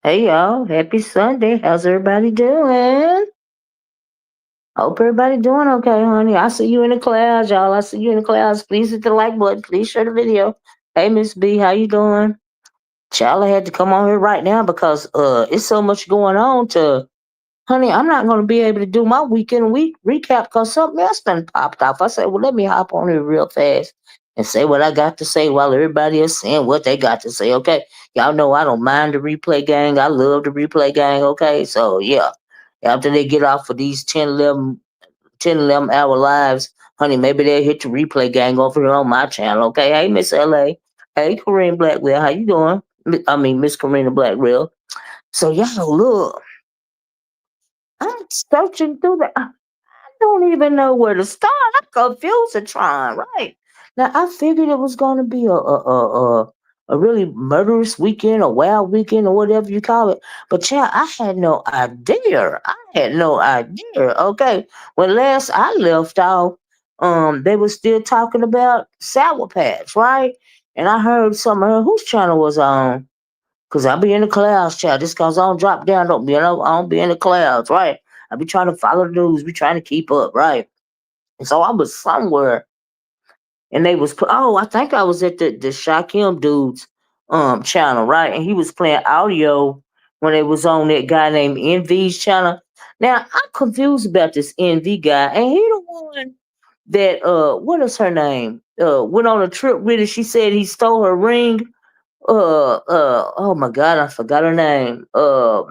Hey y'all, happy Sunday. How's everybody doing? Hope everybody doing okay, honey. I see you in the clouds, y'all. I see you in the clouds. Please hit the like button. Please share the video. Hey Miss B, how you doing? Child, I had to come on here right now because it's so much going on to honey, I'm not gonna be able to do my weekend week recap because something else done popped off. I said, well, let me hop on here real fast and say what I got to say while everybody is saying what they got to say. Okay. Y'all know I don't mind the replay gang. I love the replay gang. Okay. So yeah. After they get off of these 10, 11 hour lives, honey, maybe they'll hit the replay gang over here on my channel. Okay. Hey, Miss LA. Hey, Corinne Blackwell. How you doing? I mean, Miss Karina Blackwell. So y'all look, I'm searching through the don't even know where to start. I'm confused and trying, right? Now I figured it was gonna be a really murderous weekend, a wild weekend, or whatever you call it. But child, I had no idea. I had no idea. Okay. When last I left off, they were still talking about Sour Patch, right? And I heard some of her whose channel was on. Cause I be in the clouds, child. Just cause I don't drop down, I don't be in the clouds, right? I be trying to follow the news, be trying to keep up, right? And so I was somewhere, and they was oh, I think I was at the Shakim dude's channel, right? And he was playing audio when it was on that guy named Envy's channel. Now I'm confused about this Envy guy, and he the one that what is her name? Went on a trip with her. She said he stole her ring. Oh my God, I forgot her name. Oh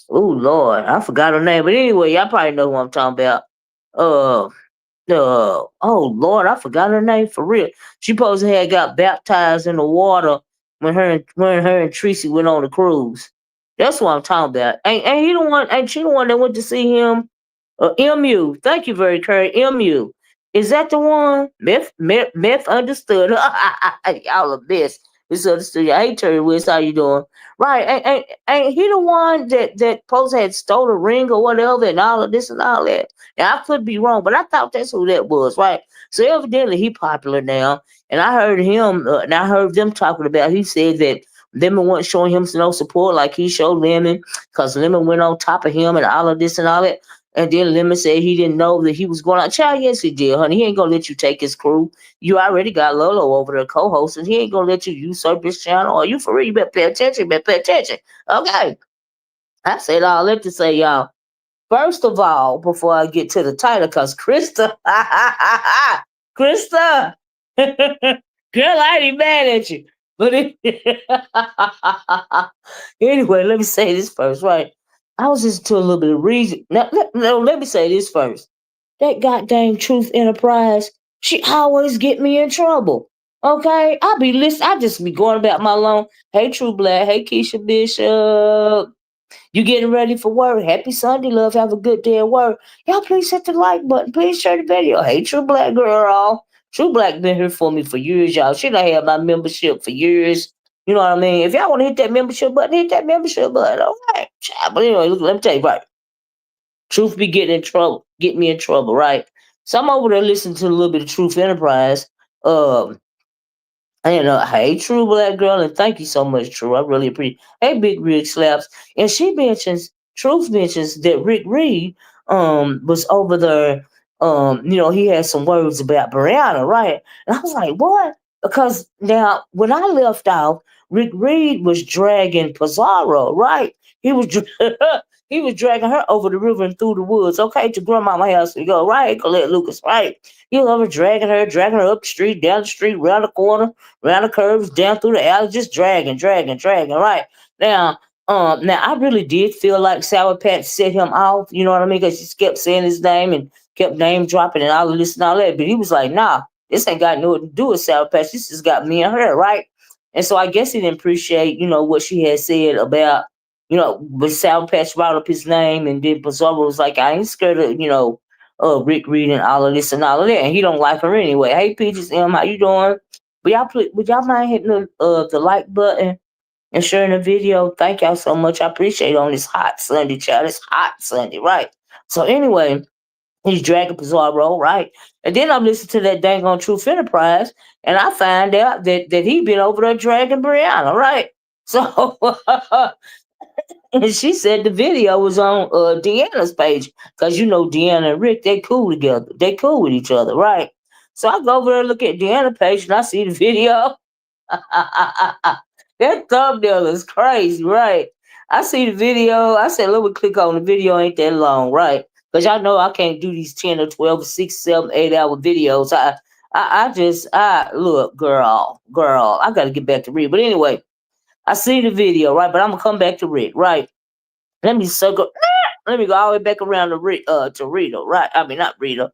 Lord, I forgot her name. But anyway, y'all probably know who I'm talking about. Uh, oh Lord, I forgot her name for real. She supposed to have got baptized in the water when her and Tracy went on the cruise. That's what I'm talking about. Ain't he the one? Ain't she the one that went to see him? MU. Thank you very much. MU. Is that the one? Meth understood. Y'all are best. Misunderstood. Hey Terry West, how you doing? Right. Ain't he the one that Post had stole a ring or whatever and all of this and all that? Now I could be wrong, but I thought that's who that was, right? So evidently he popular now. And I heard him and I heard them talking about he said that Lemon wasn't showing him no support like he showed Lemon because Lemon went on top of him and all of this and all that. And then Lemon said he didn't know that he was going out. Child, yes, he did, honey. He ain't gonna let you take his crew. You already got Lolo over there co-hosting. He ain't gonna let you usurp his channel. Are you for real? You better pay attention. You better pay attention. Okay. I said all that to say, y'all. First of all, before I get to the title, because Krista, Krista, girl, I ain't even mad at you. But anyway, let me say this first, right? I was just to a little bit of reason. No, let me say this first. That goddamn Truth Enterprise, she always get me in trouble. Okay, I be listen. I just be going about my long. Hey, True Black. Hey, Keisha Bishop. You getting ready for work? Happy Sunday, love. Have a good day at work. Y'all, please hit the like button. Please share the video. Hey, True Black girl. True Black been here for me for years, y'all. She done had my membership for years. You know what I mean? If y'all want to hit that membership button, hit that membership button. All right. But anyway, look, let me tell you, right? Truth be getting in trouble, get me in trouble, right? So I'm over there listening to a little bit of Truth Enterprise. Um, and hey, True Black girl, and thank you so much, True. I really appreciate. Hey, Big Rig slaps, and she mentions Truth mentions that Rick Reed was over there. He had some words about Brianna, right? And I was like, what? Because now when I left off, Rick Reed was dragging Pizarro, right? He was he was dragging her over the river and through the woods, okay, to grandmama house to go, right, Colette Lucas, right? He was over dragging her up the street, down the street, around the corner, around the curves, down through the alley, just dragging, right? Now I really did feel like Sour Patch set him off, you know what I mean? Because he kept saying his name and kept name dropping and all of this and all that. But he was like, nah, this ain't got nothing to do with Sour Patch. This just got me and her, right? And so I guess he didn't appreciate, what she had said about, when Sour Patch brought up his name, and then Bizarro was like, I ain't scared of, Rick Reed and all of this and all of that. And he don't like her anyway. Hey, Peaches M, how you doing? Would y'all mind hitting the like button and sharing the video? Thank y'all so much. I appreciate it on this hot Sunday, child. It's hot Sunday, right? So anyway, he's dragging Pizarro, right? And then I'm listening to that dang on Truth Enterprise, and I find out that he been over there dragging Brianna, right? So and she said the video was on Deanna's page, because Deanna and Rick, they cool together. They cool with each other, right? So I go over there and look at Deanna's page, and I see the video. That thumbnail is crazy, right? I see the video. I said, let me click on the video. Ain't that long, right? Because y'all know I can't do these 10 or 12, 6, 7, 8 hour videos. I look, girl, I got to get back to Rick. But anyway, I see the video, right? But I'm going to come back to Rick, right? Let me circle. Let me go all the way back around to Rita, right? I mean, not Rita.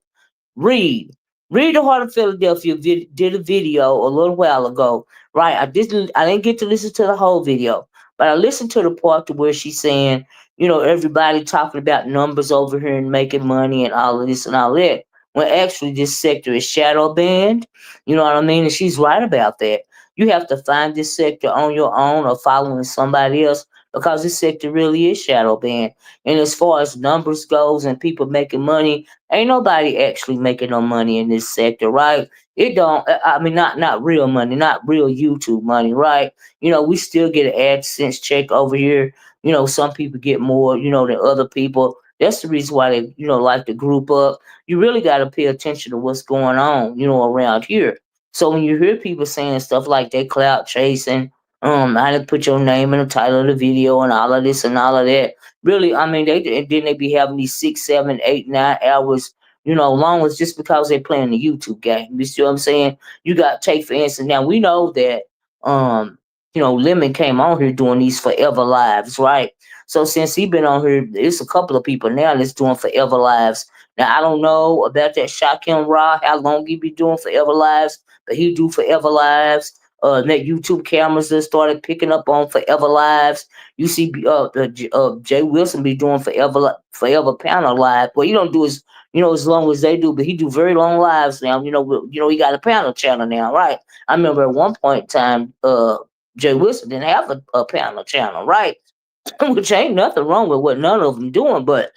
Reed. Reed the Heart of Philadelphia did a video a little while ago, right? I didn't get to listen to the whole video, but I listened to the part to where she's saying, everybody talking about numbers over here and making money and all of this and all that. When actually this sector is shadow banned, you know what I mean? And she's right about that. You have to find this sector on your own or following somebody else, because this sector really is shadow banned. And as far as numbers goes and people making money, ain't nobody actually making no money in this sector, right? It don't. I mean, not real money, not real YouTube money, right? We still get an AdSense check over here. Some people get more, than other people. That's the reason why they, like to group up. You really got to pay attention to what's going on, around here. So when you hear people saying stuff like they clout chasing, I didn't put your name in the title of the video and all of this and all of that. Really, I mean, and then they be having these 6, 7, 8, 9 hours, long as just because they're playing the YouTube game. You see what I'm saying? You got take for instance. Now we know that Lemon came on here doing these forever lives, right? So since he been on here, it's a couple of people now that's doing forever lives. Now I don't know about that Shakim Ra, how long he be doing forever lives, but he do forever lives. That YouTube cameras that started picking up on forever lives. You see, Jay Wilson be doing forever panel live. Well, he don't do as long as they do, but he do very long lives now. He got a panel channel now, right? I remember at one point in time, Jay Wilson didn't have a panel channel, right? Which ain't nothing wrong with what none of them doing, but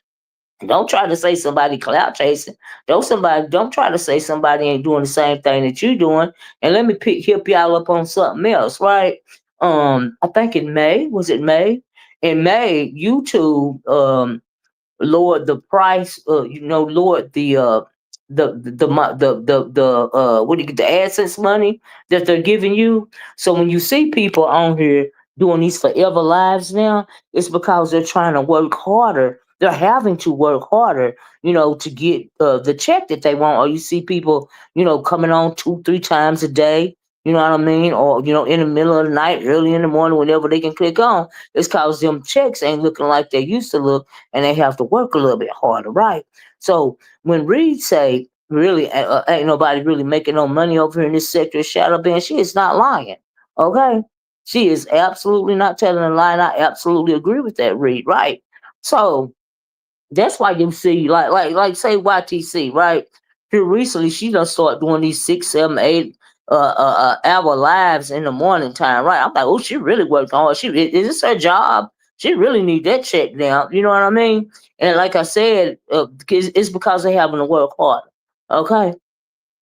don't try to say somebody clout chasing. Don't try to say somebody ain't doing the same thing that you doing. And let me hip y'all up on something else, right? I think in May, was it May? In May, YouTube lowered the price, lowered the what do you get, the AdSense money that they're giving you. So when you see people on here doing these forever lives now, it's because they're trying to work harder. They're having to work harder, to get the check that they want. Or you see people, coming on 2, 3 times a day. You know what I mean? Or in the middle of the night, early in the morning, whenever they can click on. It's cause them checks ain't looking like they used to look, and they have to work a little bit harder, right? So when Reed say really ain't nobody really making no money over here in this sector of shadow band, she is not lying. Okay, she is absolutely not telling a lie. And I absolutely agree with that, Reed. Right? So that's why you see, like say YTC, right? Here recently, she done start doing these 6, 7, 8 hour lives in the morning time, right? I'm like, oh, she really worked hard. Is this her job? She really need that check down. You know what I mean? And like I said, it's because they having to work hard. Okay.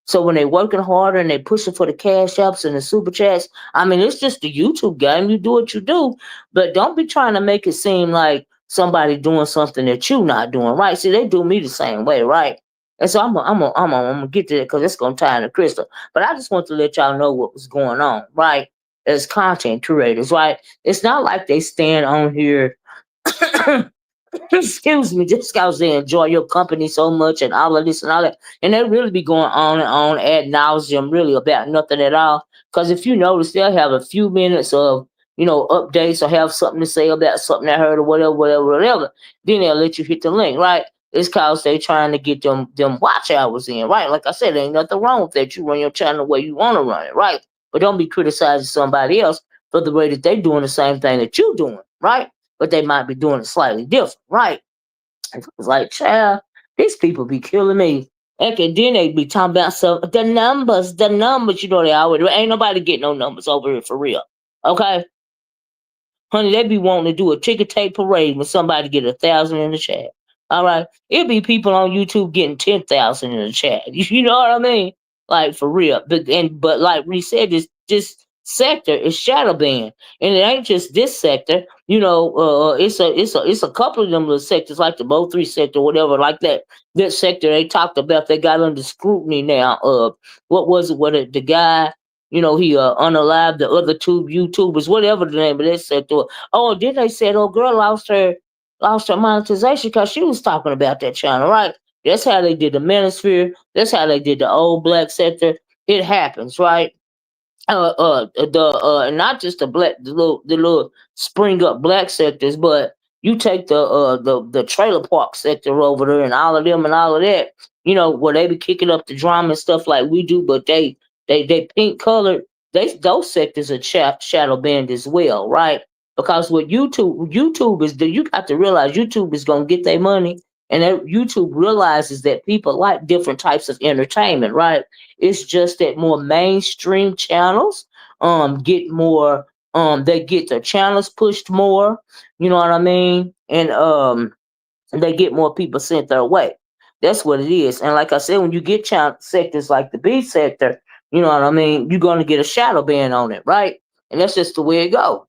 So when they working harder and they pushing for the cash apps and the super chats, I mean, it's just the YouTube game. You do what you do, but don't be trying to make it seem like somebody doing something that you not doing, right? See, they do me the same way, right? And so I'm gonna get to that because it's gonna tie into Christa. But I just want to let y'all know what was going on, right? As content curators, right? It's not like they stand on here excuse me, just because they enjoy your company so much and all of this and all that. And they really be going on and on ad nauseum, really about nothing at all. Because if you notice, they'll have a few minutes of, updates or have something to say about something I heard or whatever, whatever, whatever. Then they'll let you hit the link, right? It's because they trying to get them watch hours in, right? Like I said, there ain't nothing wrong with that. You run your channel the way you want to run it, right? but don't be criticizing somebody else for the way that they doing the same thing that you doing, right? But they might be doing it slightly different, right? It's like, child, these people be killing me. Heck, and then they be talking about some the numbers, the numbers. You know they always ain't nobody getting no numbers over here for real. Okay, honey, they be wanting to do a ticker tape parade when somebody get 1,000 in the chat. All right, it be people on YouTube getting 10,000 in the chat. You know what I mean? Like for real. But like we said, this sector is shadow banned, and it ain't just this sector. You know, it's a couple of them little sectors like the Mo3 sector, whatever, like that. That sector they talked about, they got under scrutiny now. What was it? What the guy? You know, he unalived the other two YouTubers, whatever the name of that sector. Oh, then they said, oh, girl lost her monetization because she was talking about that channel, right? That's how they did the Manosphere. That's how they did the old black sector. It happens, right? Not just the little spring up black sectors, but you take the trailer park sector over there and all of them and all of that, you know, where they be kicking up the drama and stuff like we do, but they pink colored. Those sectors are shadow banned as well, right? Because what YouTube is, you got to realize YouTube is gonna get their money, and YouTube realizes that people like different types of entertainment, right? It's just that more mainstream channels get more they get their channels pushed more, you know what I mean? And they get more people sent their way. That's what it is. And like I said, when you get sectors like the B sector, you know what I mean, you're gonna get a shadow ban on it, right? And that's just the way it goes.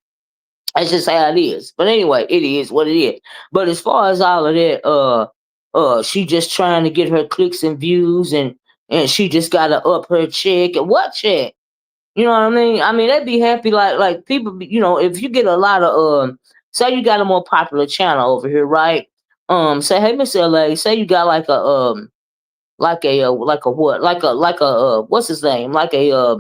That's just how it is. But anyway, it is what it is. But as far as all of that, she just trying to get her clicks and views, and she just gotta up her check. And what check? You know what I mean? I mean, they'd be happy like people. You know, if you get a lot of say you got a more popular channel over here, right? Say hey, Miss LA. Say you got like a what? Like a what's his name? Like a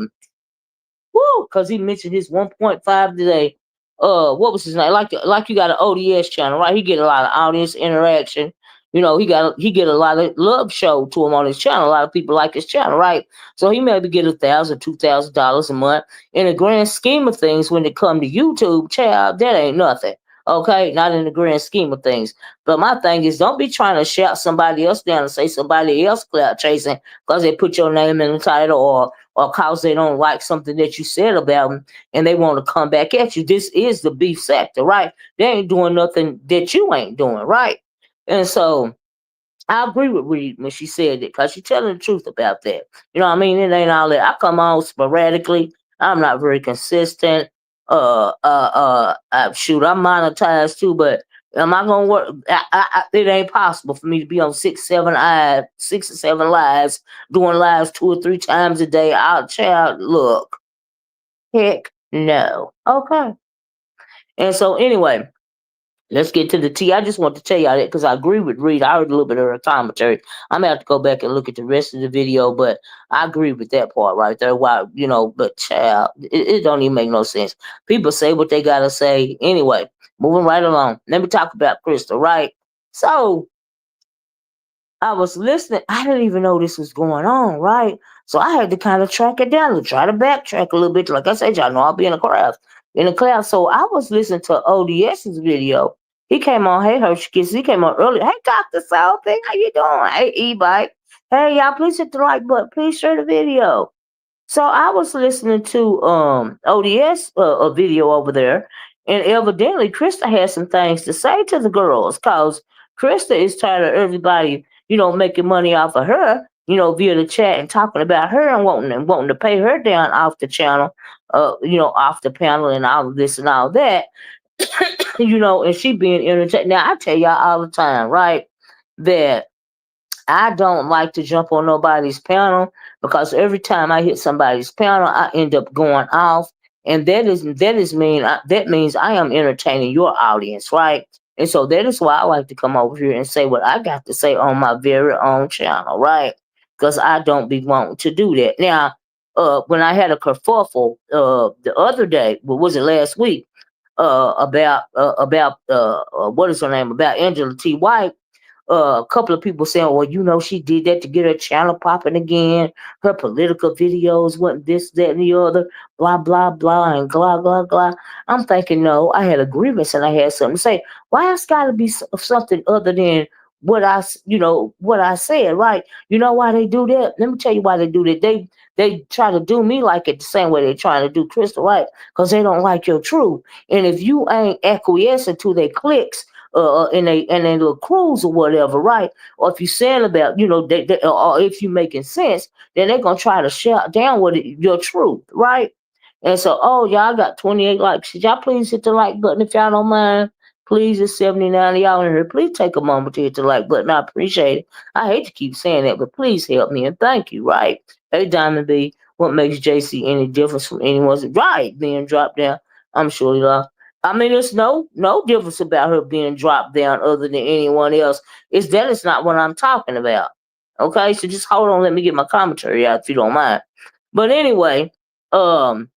woo, because he mentioned his 1.5 today. What was his name? Like you got an O.D.S channel, right? He get a lot of audience interaction. You know, he get a lot of love show to him on his channel. A lot of people like his channel, right? So he maybe get $1,000, $2,000 a month. In the grand scheme of things, when it come to YouTube, child, that ain't nothing. Okay, not in the grand scheme of things. But my thing is, don't be trying to shout somebody else down and say somebody else clout chasing because they put your name in the title, or cause they don't like something that you said about them and they want to come back at you. This is the beef sector, right? They ain't doing nothing that you ain't doing, right? And so I agree with Reed when she said it because she's telling the truth about that. You know what I mean? It ain't all that. I come on sporadically. I'm not very consistent. Shoot, I'm monetized too, but am I gonna work? It ain't possible for me to be on 6 or 7 lives, doing lives 2 or 3 times a day. I'll child look, heck no. Okay. And so anyway, let's get to the tea. I just want to tell y'all that because I agree with Reed. I heard a little bit of her commentary. I'm gonna have to go back and look at the rest of the video, but I agree with that part right there. Why, but child, it don't even make no sense. People say what they gotta say. Anyway, moving right along. Let me talk about Christa, right? So I was listening. I didn't even know this was going on, right? So I had to kind of track it down and try to backtrack a little bit. Like I said, y'all know I'll be in the crowd. In the cloud. So I was listening to O.D.S.'s video. He came on, hey Hershey Kids. He came on earlier. Hey Dr. Sophie, how you doing? Hey E-Bike. Hey y'all, please hit the like button. Please share the video. So I was listening to O.D.S. A video over there, and evidently Krista had some things to say to the girls, cause Krista is tired of everybody, making money off of her, via the chat and talking about her and wanting to pay her down off the channel, off the panel and all of this and all that, and she being entertained. Now I tell y'all all the time, right, that I don't like to jump on nobody's panel because every time I hit somebody's panel, I end up going off, and that means I am entertaining your audience, right? And so that is why I like to come over here and say what I got to say on my very own channel, right? Because I don't be wanting to do that. Now, when I had a kerfuffle the other day, what was it, last week, about what is her name, about Angela T. White. a couple of people saying, well, she did that to get her channel popping again. Her political videos wasn't this, that, and the other, blah, blah, blah, and blah, blah, blah. I'm thinking, no, I had a grievance and I had something to say. Why it's got to be something other than what I said, right? You know why they do that? Let me tell you why they do that. They try to do me like it the same way they're trying to do Crystal, right? Because they don't like your truth. And if you ain't acquiescing to their clicks, in a little cruise or whatever, right? Or if you saying about, or if you making sense, then they're gonna try to shut down your truth, right? And so, oh, y'all got 28 likes. Could y'all please hit the like button if y'all don't mind? Please, it's 79 of y'all in here. Please take a moment to hit the like button. I appreciate it. I hate to keep saying that, but please help me and thank you, right? Hey, Diamond B, what makes JC any difference from anyone's right being dropped down? I'm sure you love. I mean, there's no difference about her being dropped down other than anyone else. It's not what I'm talking about. Okay, so just hold on, let me get my commentary out if you don't mind. But anyway, um,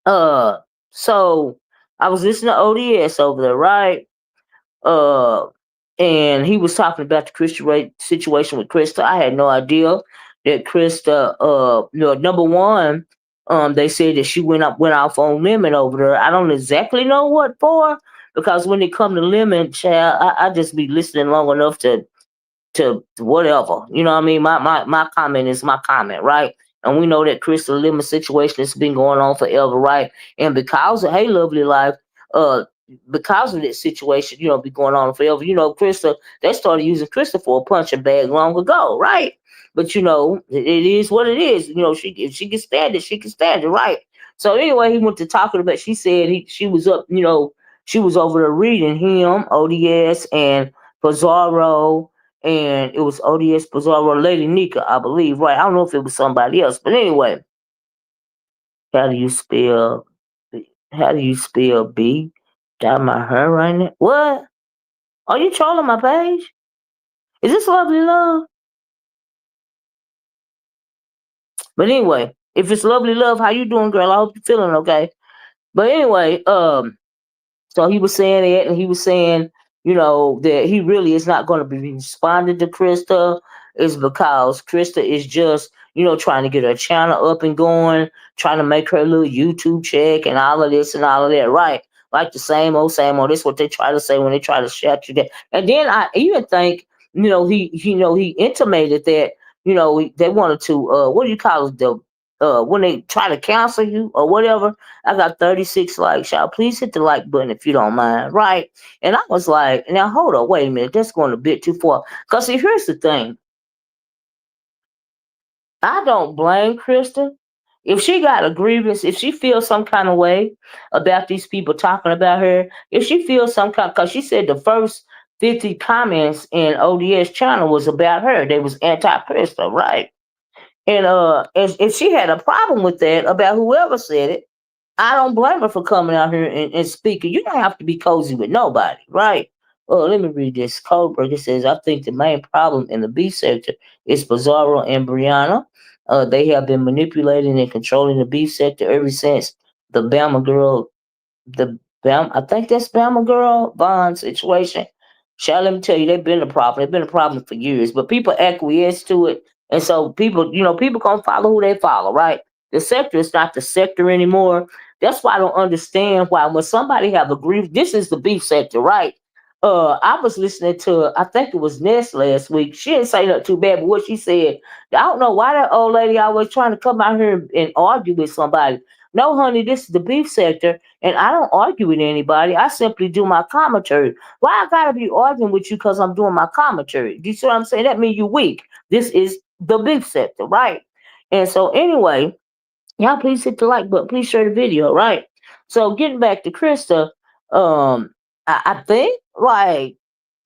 uh, so I was listening to ODS over there, right? Uh, and he was talking about the Christian rate situation with Christa. I had no idea that Christa, number one, they said that she went off on lemon over there. I don't exactly know what for, because when it come to lemon, child, I just be listening long enough to whatever. You know what I mean? My comment is my comment, right? And we know that Crystal Lemon situation has been going on forever, right? And because of Hey Lovely Life, uh, because of this situation, be going on forever. Krista, they started using Krista for a punching bag long ago, right? But it is what it is. If she can stand it, she can stand it, right? So anyway, he went to talking about. She said she was up. She was over there reading him, ODS, and Pizarro, and it was O.D.S. Pizarro, Lady Nika, I believe, right? I don't know if it was somebody else, but anyway, how do you spell? How do you spell B? Got my hair right now. What? Are you trolling my page? Is this lovely love? But anyway, if it's lovely love, how you doing, girl? I hope you're feeling okay. But anyway, so he was saying that, and he was saying, that he really is not going to be responding to Krista, is because Krista is just, trying to get her channel up and going, trying to make her little YouTube check and all of this and all of that, right? Like the same old, same old. That's what they try to say when they try to shut you down. And then I even think, he intimated that, they wanted to, what do you call it, when they try to cancel you or whatever. I got 36 likes. Y'all, please hit the like button if you don't mind, right? And I was like, now hold on, wait a minute, that's going a bit too far. Because see, here's the thing. I don't blame Krista. If she got a grievance, if she feels some kind of way about these people talking about her, if she feels some kind, because she said the first 50 comments in ODS channel was about her. They was anti-Krista, right? And if she had a problem with that about whoever said it, I don't blame her for coming out here and speaking. You don't have to be cozy with nobody, right? Oh, let me read this. Coldberg, it says, I think the main problem in the B sector is Bizarro and Brianna. They have been manipulating and controlling the B sector ever since the Bama girl I think that's Bama girl Bond situation. Shall let me tell you, they've been a problem. They've been a problem for years, but people acquiesce to it, and so people gonna follow who they follow, right? The sector is not the sector anymore. That's why I don't understand why when somebody have a grief. This is the beef sector, right? I was listening to, I think it was Ness last week. She didn't say nothing too bad, but what she said, I don't know why that old lady always trying to come out here and argue with somebody. No, honey, this is the beef sector, and I don't argue with anybody. I simply do my commentary. Why I gotta be arguing with you because I'm doing my commentary? Do you see what I'm saying? That means you weak. This is the beef sector, right? And so anyway, y'all please hit the like button. Please share the video, right? So getting back to Krista, I think like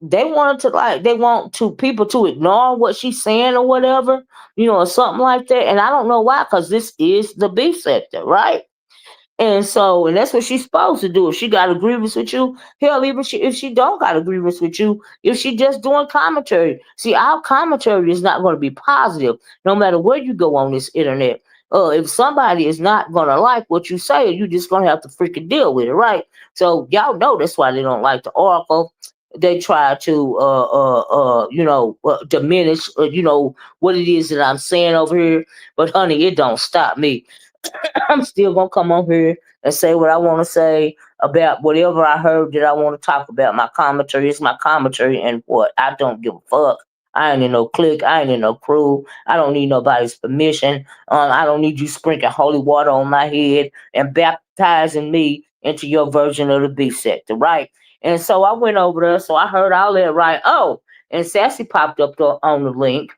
they want to people to ignore what she's saying or whatever, or something like that. And I don't know why, because this is the beef sector, right? And that's what she's supposed to do. If she got a grievance with you, hell, even if she don't got a grievance with you, if she just doing commentary. See, our commentary is not going to be positive, no matter where you go on this internet. If somebody is not gonna like what you say, you just gonna have to freaking deal with it, right? So y'all know that's why they don't like the Oracle. they try to diminish what it is that I'm saying over here. But honey, it don't stop me. I'm still gonna come on here and say what I want to say about whatever I heard that I want to talk about. My commentary is my commentary, and what I don't give a fuck. I ain't in no clique. I ain't in no crew. I don't need nobody's permission. I don't need you sprinkling holy water on my head and baptizing me into your version of the beef sector, right? And so I went over there. So I heard all that, right? Oh, and Sassy popped up on the link,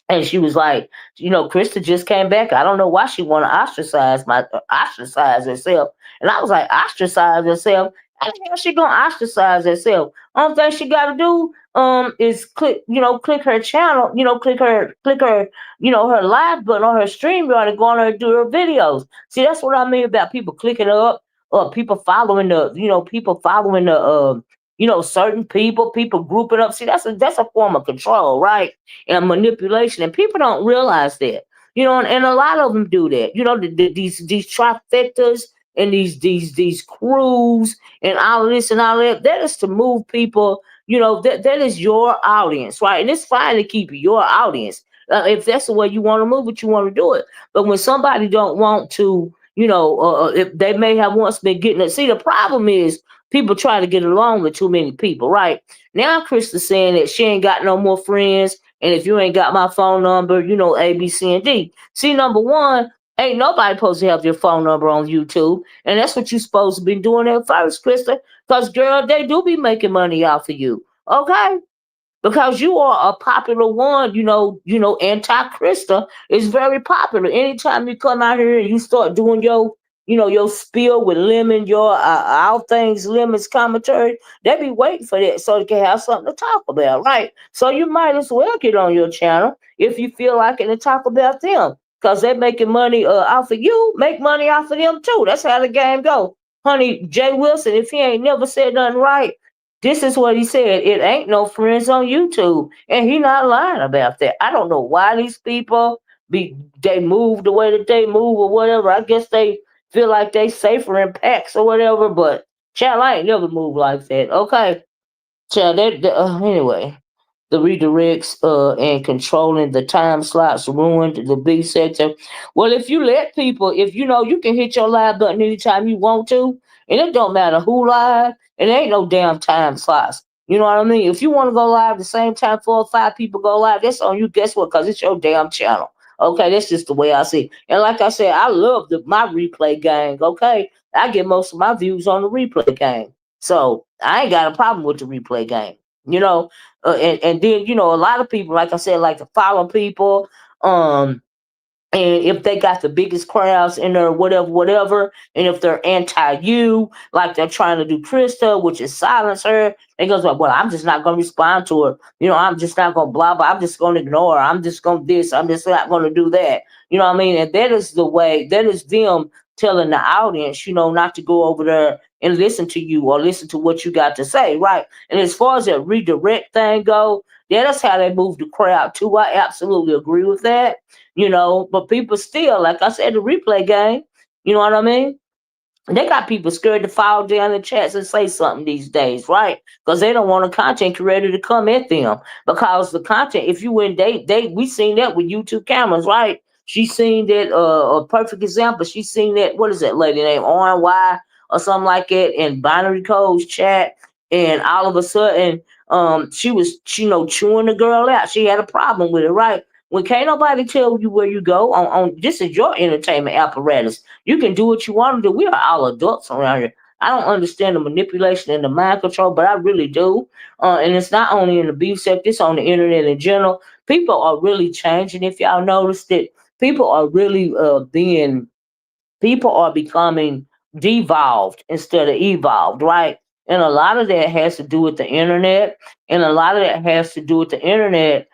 and she was like, Christa just came back. I don't know why she want to ostracize herself. And I was like, ostracize herself? How the hell she gonna ostracize herself? Only thing she got to do is click her channel, click her, her live button on her stream and go on her and do her videos. See, that's what I mean about people clicking up, or people following the certain people grouping up. See, that's a form of control, right? And manipulation, and people don't realize that. And a lot of them do that. These trifectas and these crews and all of this and all that. That is to move people. That is your audience, right? And it's fine to keep your audience if that's the way you want to move it, you want to do it. But when somebody don't want to, if they may have once been getting it. See, the problem is people try to get along with too many people, right? Now Krista's saying that she ain't got no more friends, and if you ain't got my phone number, A, B, C, and D. See, number one, ain't nobody supposed to have your phone number on YouTube. And that's what you supposed to be doing at first, Krista. Because, girl, they do be making money off of you. Okay? Because you are a popular one, anti-Krista is very popular. Anytime you come out here and you start doing your spill with Lemon, your all things Lemon's commentary, they be waiting for that so they can have something to talk about, right? So you might as well get on your channel if you feel like it and talk about them. Because they're making money off of you, make money off of them too. That's how the game go. Honey, Jay Wilson, if he ain't never said nothing right, this is what he said. It ain't no friends on YouTube. And he not lying about that. I don't know why these people they move the way that they move or whatever. I guess they feel like they safer in packs or whatever, but child, I ain't never moved like that. Okay. Child, anyway, the redirects and controlling the time slots ruined the B sector. Well, if you let people, if you can hit your live button anytime you want to, and it don't matter who live, and there ain't no damn time slots. You know what I mean? If you want to go live the same time 4 or 5 people go live, that's on you. Guess what? Because it's your damn channel. Okay, that's just the way I see it. And like I said, I love my replay gang. Okay, I get most of my views on the replay gang. So I ain't got a problem with the replay game. You know, and then a lot of people, like I said, like to follow people. Um, and if they got the biggest crowds in there, whatever, and if they're anti you, like they're trying to do Krista, which is silence her, they goes like, well, I'm just not gonna respond to her. I'm just not gonna blah blah. I'm just gonna ignore her. I'm just gonna this. I'm just not gonna do that. You know what I mean? And that is the way. That is them telling the audience, not to go over there and listen to you or listen to what you got to say, right? And as far as that redirect thing go, yeah, that's how they move the crowd too. I absolutely agree with that. But people still, like I said, the replay game, you know what I mean? They got people scared to fall down the chats and say something these days, right? Because they don't want a content creator to come at them. Because the content, if you win, we seen that with YouTube cameras, right? She seen that a perfect example. She seen that, what is that lady name, RY or something like that, in binary codes chat, and all of a sudden, she was chewing the girl out. She had a problem with it, right? When can't nobody tell you where you go on this is your entertainment apparatus. You can do what you want to do. We are all adults around here. I don't understand the manipulation and the mind control, but I really do. And it's not only in the beef sector, it's on the internet in general. People are really changing. If y'all noticed it, people are really people are becoming devolved instead of evolved, right? And a lot of that has to do with the internet, and a lot of that has to do with the internet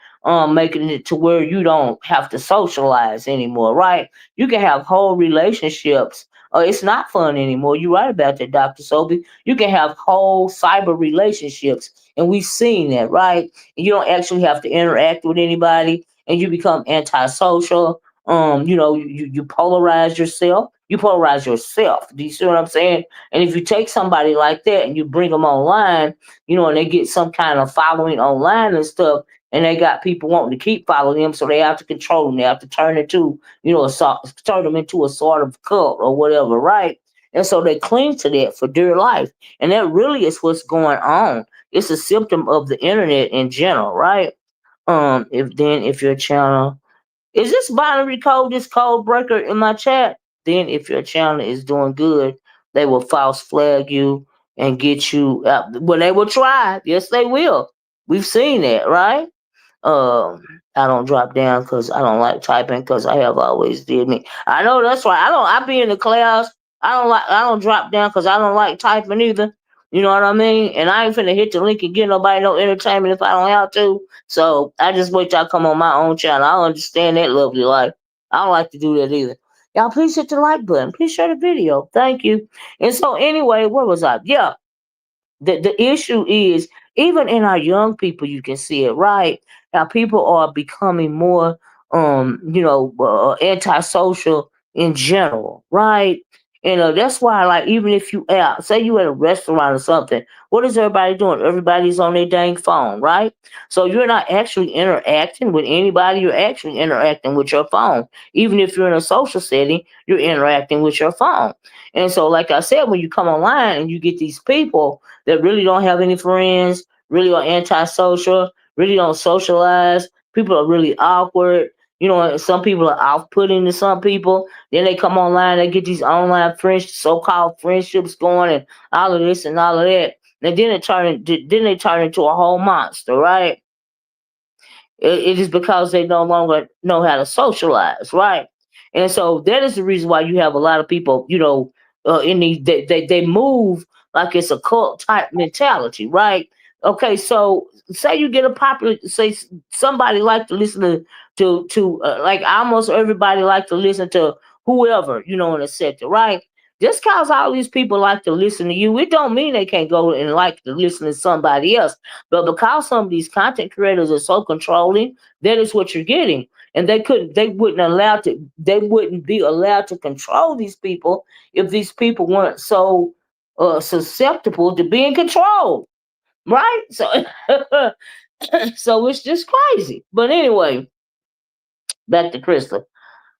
making it to where you don't have to socialize anymore, right? You can have whole relationships. It's not fun anymore. You're right about that, Dr. Sobi. You can have whole cyber relationships, and we've seen that, right? And you don't actually have to interact with anybody, and you become antisocial. You polarize yourself. You polarize yourself. Do you see what I'm saying? And if you take somebody like that and you bring them online, and they get some kind of following online and stuff, and they got people wanting to keep following them, so they have to control them. They have to turn into, turn them into a sort of cult or whatever, right? And so they cling to that for dear life, and that really is what's going on. It's a symptom of the internet in general, right? If your channel is this binary code, this code breaker in my chat, then if your channel is doing good, they will false flag you and get you out. Well, they will try. Yes, they will. We've seen that, right? Um, I don't drop down because I don't like typing because I have always did me. I know that's right. I be in the class. I don't drop down because I don't like typing either. You know what I mean? And I ain't finna hit the link and get nobody no entertainment if I don't have to. So I just wait till I come on my own channel. I understand that lovely life. I don't like to do that either. Y'all please hit the like button. Please share the video. Thank you. And so anyway, where was I? Yeah, the issue is even in our young people you can see it, right? Now people are becoming more antisocial in general, right? That's why, like, even if you out, say you at a restaurant or something, what is everybody doing? Everybody's on their dang phone, right? So you're not actually interacting with anybody, you're actually interacting with your phone. Even if you're in a social setting, you're interacting with your phone. And so, like I said, when you come online and you get these people that really don't have any friends, really are antisocial, really don't socialize. People are really awkward. Some people are off-putting to some people. Then they come online, they get these online friends, so-called friendships going, and all of this and all of that. And then they turn into a whole monster, right? It is because they no longer know how to socialize, right? And so that is the reason why you have a lot of people, in these they move like it's a cult type mentality, right? Okay, so say you get a popular, say somebody like to listen to like almost everybody like to listen to whoever in the sector, right? Just cause all these people like to listen to you, it don't mean they can't go and like to listen to somebody else. But because some of these content creators are so controlling, that is what you're getting. And they wouldn't be allowed to control these people if these people weren't so susceptible to being controlled. Right? So so it's just crazy. But anyway, back to Krista.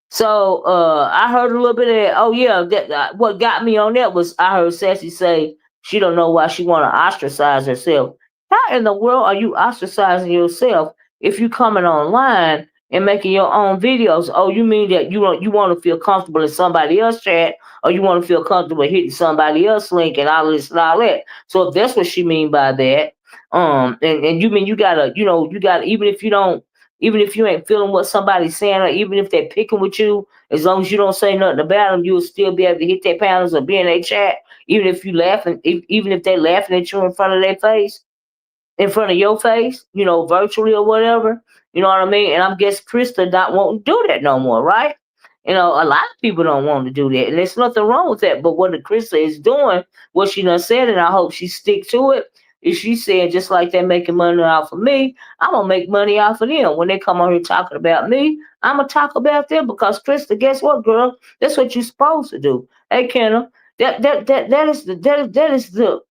So I heard a little bit of that. Oh yeah, what got me on that was I heard Sassy say she don't know why she want to ostracize herself. How in the world are you ostracizing yourself if you coming online and making your own videos? Oh, you mean that you want to feel comfortable in somebody else's chat, or you want to feel comfortable hitting somebody else's link and all this and all that? So if that's what she mean by that, and you mean you gotta even if you ain't feeling what somebody's saying, or even if they're picking with you, as long as you don't say nothing about them, you'll still be able to hit their panels or be in their chat, even if you laughing, even if they laughing at you in front of their face, in front of your face, virtually or whatever. You know what I mean? And I guess Krista not wanting to do that no more, right? A lot of people don't want to do that, and there's nothing wrong with that. But what the Krista is doing, what she done said, and I hope she stick to it, is she said just like they're making money off of me, I'm gonna make money off of them. When they come on here talking about me, I'm gonna talk about them because Krista, guess what, girl? That's what you're supposed to do. Hey, Kenna, that is the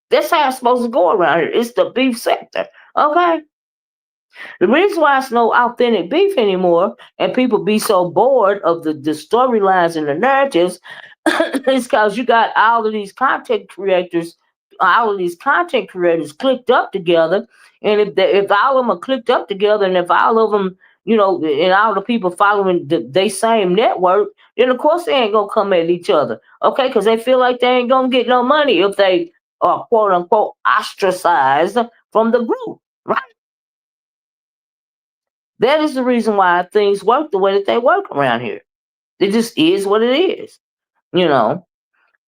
that's how it's supposed to go around here. It's the beef sector. Okay. The reason why it's no authentic beef anymore and people be so bored of the storylines and the narratives is because you got all of these content creators clicked up together. And if all of them are clicked up together, and if all of them, and all the people following they same network, then of course they ain't gonna come at each other. Okay, because they feel like they ain't gonna get no money if they are quote unquote ostracized from the group. Right? That is the reason why things work the way that they work around here. It just is what it is. You know,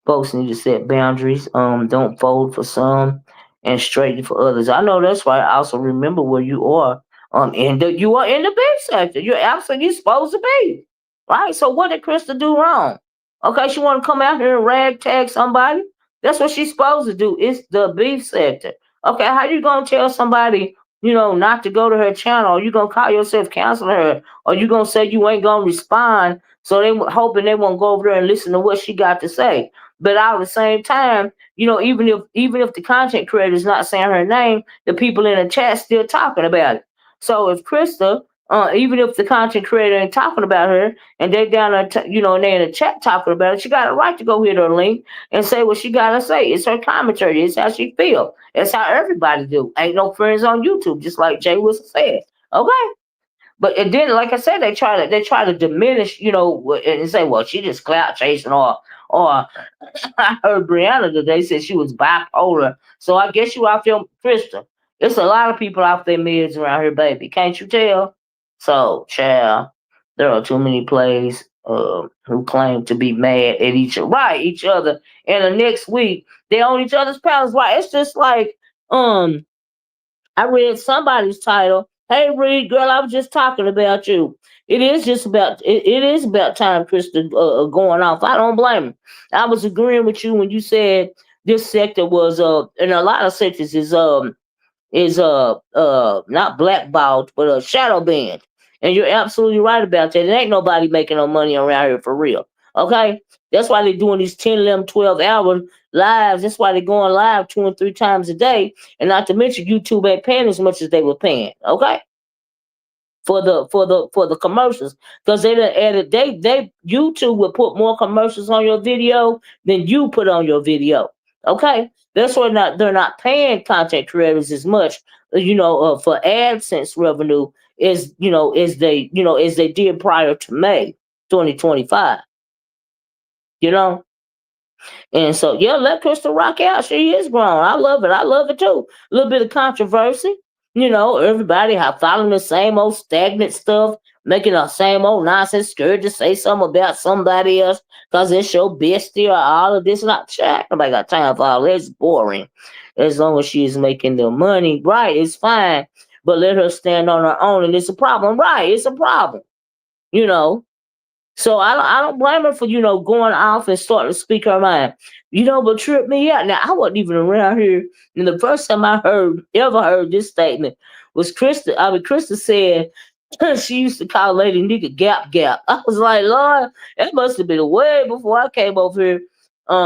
folks need to set boundaries. Don't fold for some and straighten for others. I know that's right. Also remember where you are. You are in the big sector. You're absolutely supposed to be. Right? So what did Krista do wrong? Okay, she wanna come out here and ragtag somebody? That's what she's supposed to do. It's the beef sector. Okay, how you gonna tell somebody not to go to her channel, or you gonna call yourself counseling her, or you gonna say you ain't gonna respond. So they hoping they won't go over there and listen to what she got to say. But at the same time, even if the content creator is not saying her name, the people in the chat still talking about it. So if Krista, even if the content creator ain't talking about her, and they down there, and they in the chat talking about it, she got a right to go hit her link and say what she gotta say. It's her commentary. It's how she feel. That's how everybody do. Ain't no friends on YouTube, just like Jay Wilson said. Okay. But and then, like I said, they try to diminish, and say, well, she just clout chasing, or I heard Brianna today said she was bipolar. So I guess you out there, Krista. It's a lot of people off their meds around here, baby. Can't you tell? So, child, there are too many plays who claim to be mad at each other, and the next week they on each other's palace. Right? It's just like um I read somebody's title. Hey, Reed, girl, I was just talking about you. It is about time, Krista, going off. I don't blame him. I was agreeing with you when you said this sector was in a lot of sectors is not blackballed but shadow banned, and you're absolutely right about that. There ain't nobody making no money around here for real. Okay, that's why they're doing these 10, 11, 12 hour lives. That's why they're going live 2 and 3 times a day, and not to mention YouTube ain't paying as much as they were paying. Okay, for the commercials, because they done added, they YouTube will put more commercials on your video than you put on your video. Okay, that's why they're not paying content creators as much, for AdSense revenue as they did prior to May 2025. You know, and so, yeah, let Crystal rock out. She is grown. I love it. I love it too. A little bit of controversy. Everybody have following the same old stagnant stuff, making the same old nonsense, scared to say something about somebody else because it's your bestie or all of this. Not chat. Nobody got time for all this. It's boring. As long as she is making the money, right, it's fine. But let her stand on her own, and it's a problem, right? It's a problem, you know. So I don't blame her for going off and starting to speak her mind. But trip me out. Now I wasn't even around here, and the first time I ever heard this statement was Krista. I mean, Krista said she used to call Lady Nigga Gap Gap. I was like, Lord, that must have been way before I came over here,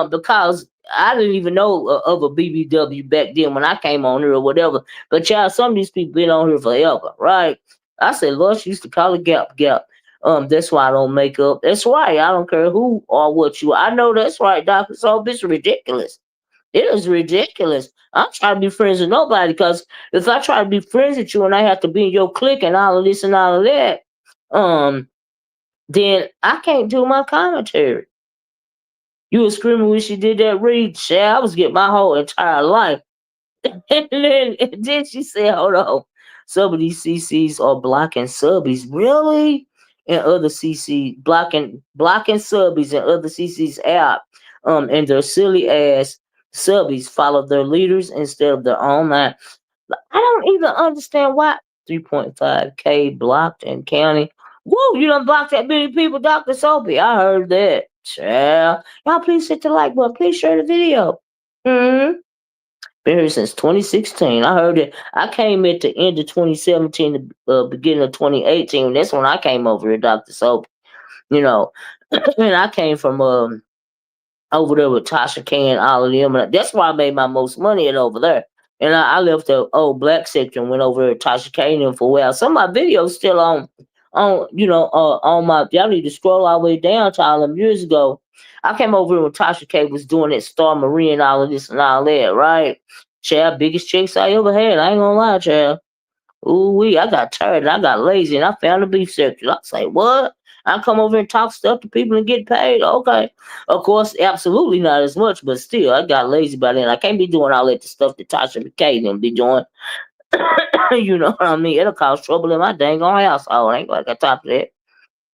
because I didn't even know of a BBW back then when I came on here or whatever. But child, some of these people been on here forever, right? I said, Lord, she used to call it Gap Gap. That's why I don't make up. That's right. I don't care who or what you. I know that's right, Doctor. So it's ridiculous. It is ridiculous. I'm trying to be friends with nobody, because if I try to be friends with you and I have to be in your clique and all of this and all of that, um, then I can't do my commentary. You was screaming when she did that read, shit. I was getting my whole entire life. And then she said, hold on. Some of these CCs are blocking subbies. Really? And other CC blocking subbies and other CCs out. And their silly ass subbies follow their leaders instead of their own mind. I don't even understand why 3.5K blocked in county. Whoa, you done blocked that many people, Dr. Soapy. I heard that. Child. Y'all please hit the like button. Please share the video. Hmm. Been here since 2016. I heard it. I came at the end of 2017, the beginning of 2018. That's when I came over here, Dr. Soap. You know, and I came from over there with Tasha K and all of them. And that's why I made my most money at over there. And I left the old black section and went over to Tasha K and them for a while. Some of my videos still on my. Y'all need to scroll all the way down to all them years ago. I came over when Tasha K was doing that Star Marie and all of this and all that, right? Child, biggest checks I ever had. I ain't gonna lie, child. Ooh wee, I got tired and I got lazy and I found the beef section. I say, what? I come over and talk stuff to people and get paid. Okay. Of course, absolutely not as much, but still, I got lazy by then. I can't be doing all that the stuff that Tasha McKay and them be doing. You know what I mean? It'll cause trouble in my dang on household. I ain't like I top of that.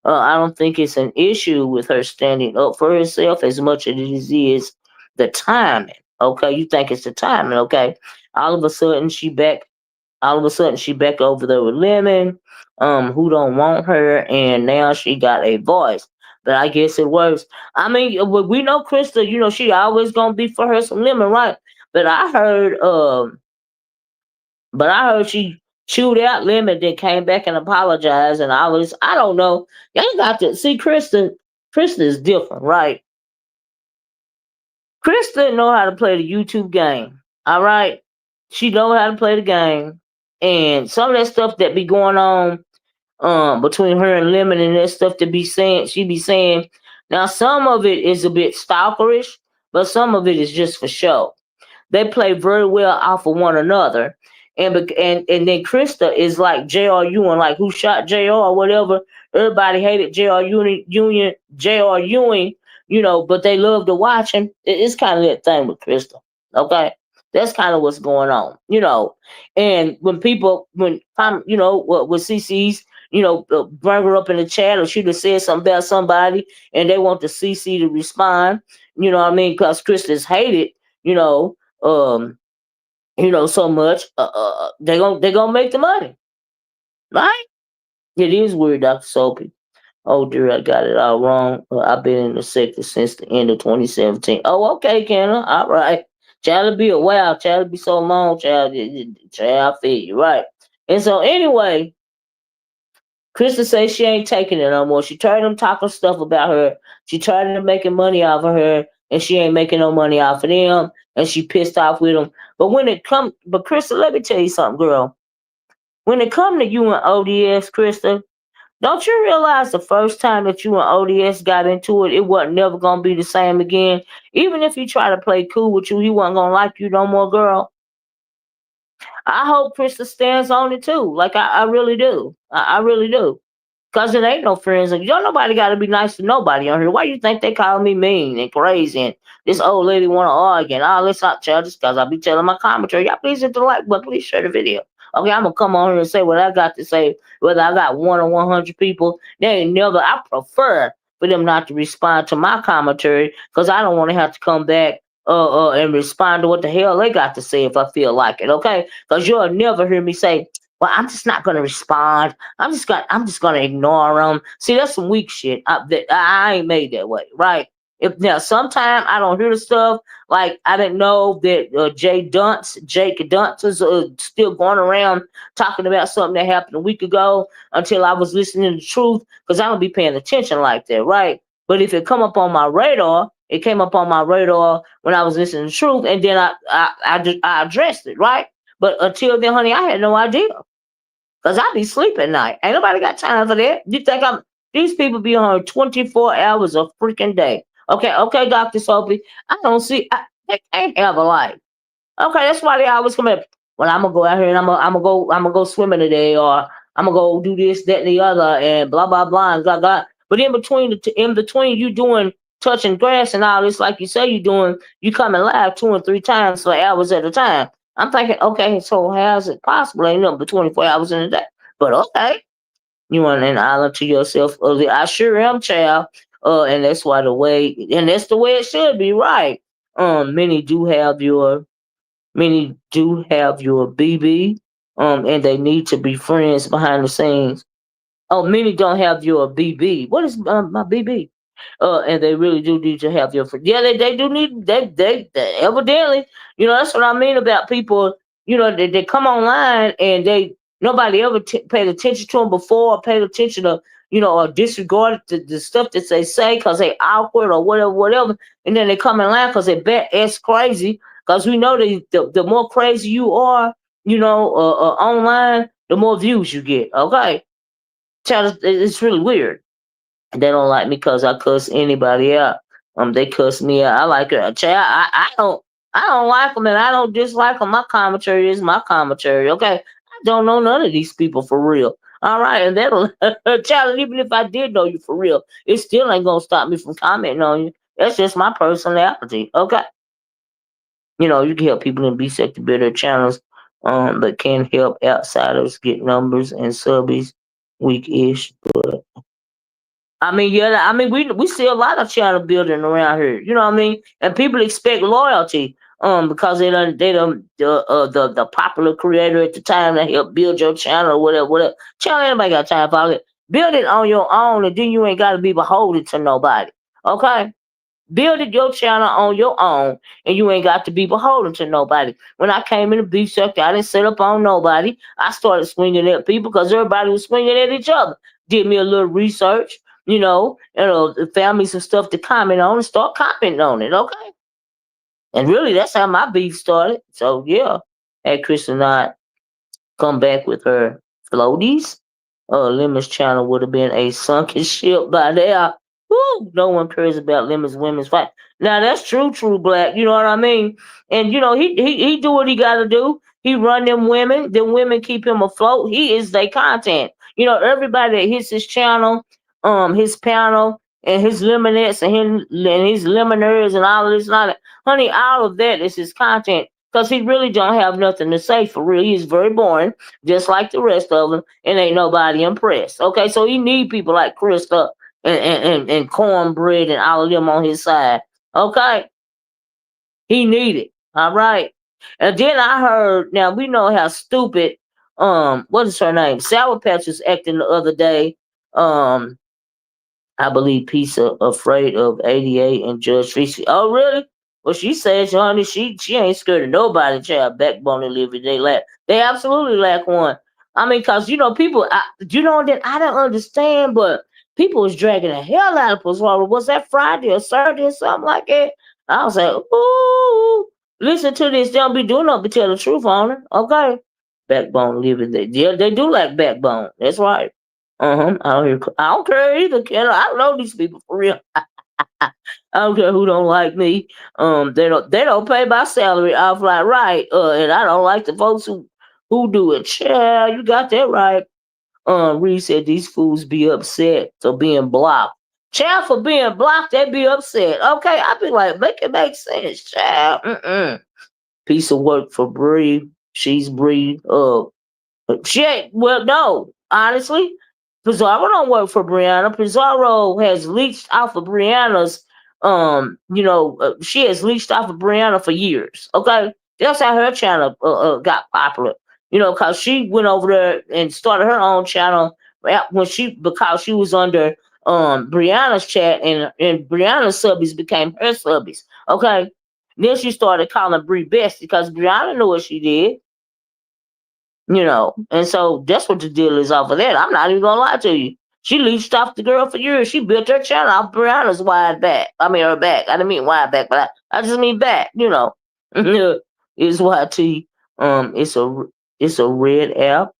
I don't think it's an issue with her standing up for herself as much as it is the timing. Okay, you think it's the timing? Okay, all of a sudden she back. All of a sudden she back over there with Lemon, who don't want her, and now she got a voice. But I guess it works. I mean, we know Krista. She always gonna be for her some Lemon, right? But I heard, but I heard chewed out lemon, then came back and apologized and all this. I don't know. Y'all got to see Krista. Krista is different, right? Krista know how to play the YouTube game. All right, she know how to play the game, and some of that stuff that be going on between her and Lemon and that stuff to be saying she be saying. Now some of it is a bit stalkerish, but some of it is just for show. They play very well off of one another. And then Krista is like J.R. Ewing, like who shot J.R. or whatever. Everybody hated J.R. J.R. Ewing, but they love to watch him. It's kind of that thing with Krista. Okay, that's kind of what's going on. And when people, when with CC's, bring her up in the chat, or she just said something about somebody, and they want the CC to respond. You know what I mean? Because Krista's hated. You know, um, so much, they gonna make the money, right? It is weird, Dr. Soapy. Oh dear, I got it all wrong. I've been in the sector since the end of 2017. Oh, okay, Kenna. All right. Child, be a while. Child, be so long. Child, I feel you, right? And so anyway, Krista says she ain't taking it no more. She tired of them talking stuff about her. She tired of them making money off of her, and she ain't making no money off of them, and she pissed off with them. But Krista, let me tell you something, girl. When it come to you and O.D.S., Krista, don't you realize the first time that you and O.D.S. got into it, it wasn't never gonna be the same again? Even if he tried to play cool with you, he wasn't gonna like you no more, girl. I hope Krista stands on it too. Like I really do. I really do. Cause it ain't no friends. And don't nobody gotta be nice to nobody on here. Why you think they call me mean and crazy and this old lady wanna argue and all this out child just cause I be telling my commentary. Y'all please hit the like button, please share the video. Okay, I'm gonna come on here and say what I got to say, whether I got 1 or 100 people. They ain't never I prefer for them not to respond to my commentary because I don't want to have to come back and respond to what the hell they got to say if I feel like it, okay? Because you'll never hear me say, well, I'm just not gonna respond. I'm just gonna ignore them. See, that's some weak shit. I ain't made that way, right? If now sometime I don't hear the stuff like I didn't know that Jake Dunce is still going around talking about something that happened a week ago until I was listening to the truth because I don't be paying attention like that, right? But if it come up on my radar, it came up on my radar when I was listening to the truth, and then I addressed it, right? But until then, honey, I had no idea. Cause I be sleeping at night. Ain't nobody got time for that. You think I'm these people be on 24 hours a freaking day. Okay, Dr. Soapy. They can't have a life. Okay, that's why they always come up. Well, I'm gonna go out here and I'm gonna go swimming today, or I'm gonna go do this, that, and the other, and blah blah blah and blah blah. But in between you doing touching grass and all this, like you say you doing, you coming live 2 and 3 times for hours at a time. I'm thinking, okay, so how's it possible? Ain't nothing but 24 hours in a day. But okay, you want an island to yourself. I sure am, child. And that's the way it should be, right? Many do have your BB, and they need to be friends behind the scenes. Oh, many don't have your BB. What is my BB? And they really do need to have your friend. Yeah, they do need they evidently. That's what I mean about people. They come online and nobody ever paid attention to them before, or paid attention to or disregarded the stuff that they say because they awkward or whatever, and then they come in line because they bet it's crazy. Because we know the more crazy you are, online, the more views you get. Okay, child, it's really weird. They don't like me because I cuss anybody out. They cuss me out. I like it. Child, I don't like them and I don't dislike them. My commentary is my commentary. Okay, I don't know none of these people for real. All right, and that'll child. Even if I did know you for real, it still ain't gonna stop me from commenting on you. That's just my personality. Okay, you can help people in B sector build their channels, but can help outsiders get numbers and subbies weak-ish. I mean, yeah, I mean, we see a lot of channel building around here. You know what I mean? And people expect loyalty, because the popular creator at the time that helped build your channel or whatever. Channel, anybody got time for it? Build it on your own, and then you ain't got to be beholden to nobody. Okay? builded your channel on your own, and you ain't got to be beholden to nobody. When I came in the beef sector, I didn't sit up on nobody. I started swinging at people because everybody was swinging at each other. Did me a little research, found me some stuff to comment on and start commenting on it. Okay, and really, that's how my beef started. So yeah, had Chris and I come back with her floaties. Lemon's channel would have been a sunken ship by now. Woo, no one cares about Lemon's women's fight. Now that's true black. You know what I mean? And he do what he got to do. He run them women. Them women keep him afloat. He is their content. Everybody that hits his channel, his panel, and his lemonettes and his lemoners and all of this and all that. Honey, all of that is his content. Because he really don't have nothing to say for real. He's very boring, just like the rest of them, and ain't nobody impressed. Okay, so he need people like Christa and Cornbread and all of them on his side. Okay, he need it. All right. And then I heard, now we know how stupid, what is her name? Sour Patch was acting the other day. Um, I believe Pizza afraid of 88 and Judge Fishy. Oh, really? Well, she says, honey, she ain't scared of nobody, child. Backbone and living. They absolutely lack one. I mean, cause people, that I don't understand, but people was dragging the hell out of Pizarro. Was that Friday or Saturday or something like that? I was like, ooh, listen to this. They don't be doing nothing but tell the truth on it. Okay. Backbone living. They do lack backbone. That's right. I don't care either, kid. I don't know these people for real. I don't care who don't like me. They don't pay my salary off like right. And I don't like the folks who do it. Yeah, you got that right. Reed said these fools be upset for being blocked. Child, for being blocked, they be upset. Okay, I be like, make it make sense, child. Piece of work for Bree. She's Bree. She ain't, well, no, honestly, Pizarro don't work for Brianna. Pizarro has leached off of Brianna's, she has leached off of Brianna for years. Okay, that's how her channel got popular. Because she went over there and started her own channel because she was under Brianna's chat, and Brianna's subbies became her subbies. Okay, then she started calling Brie Best because Brianna knew what she did. And so that's what the deal is off of that. I'm not even gonna lie to you. She leached off the girl for years. She built her channel off Brianna's wide back. I mean her back. I didn't mean wide back, but I just mean back. It's YT. It's a red app.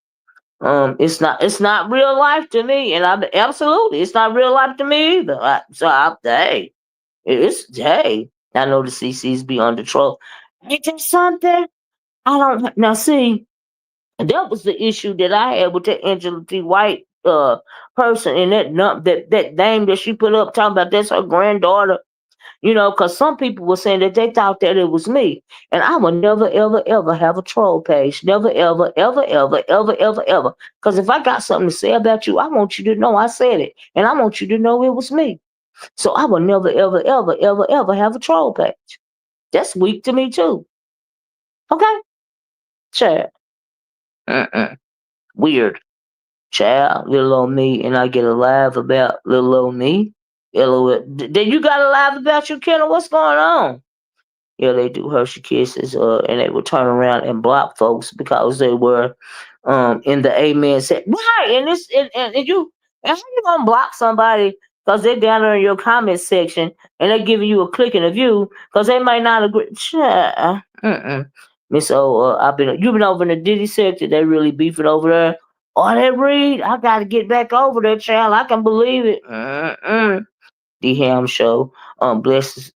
It's not real life to me, and absolutely it's not real life to me either. Hey, hey. I know the CCs be under control. Ain't there something? I don't now see. That was the issue that I had with that Angela T. White person and that name that she put up talking about that's her granddaughter. Because some people were saying that they thought that it was me, and I would never ever ever have a troll page, never ever ever ever ever ever ever. Because if I got something to say about you, I want you to know I said it, and I want you to know it was me. So I would never ever ever ever ever have a troll page. That's weak to me too. Okay, sure. Weird. Child, little old me, and I get a laugh about little old me. LOL. Then you got a laugh about you, Kendall? What's going on? Yeah, they do Hershey Kisses, and they would turn around and block folks because they were in the amen set. Right, and how you gonna block somebody because they're down there in your comment section and they're giving you a click and a view because they might not agree. Child, Miss O, you've been over in the Diddy sector. They really beefing over there. Oh, that Reed, I got to get back over there, child. I can believe it. The Ham Show. Blessings.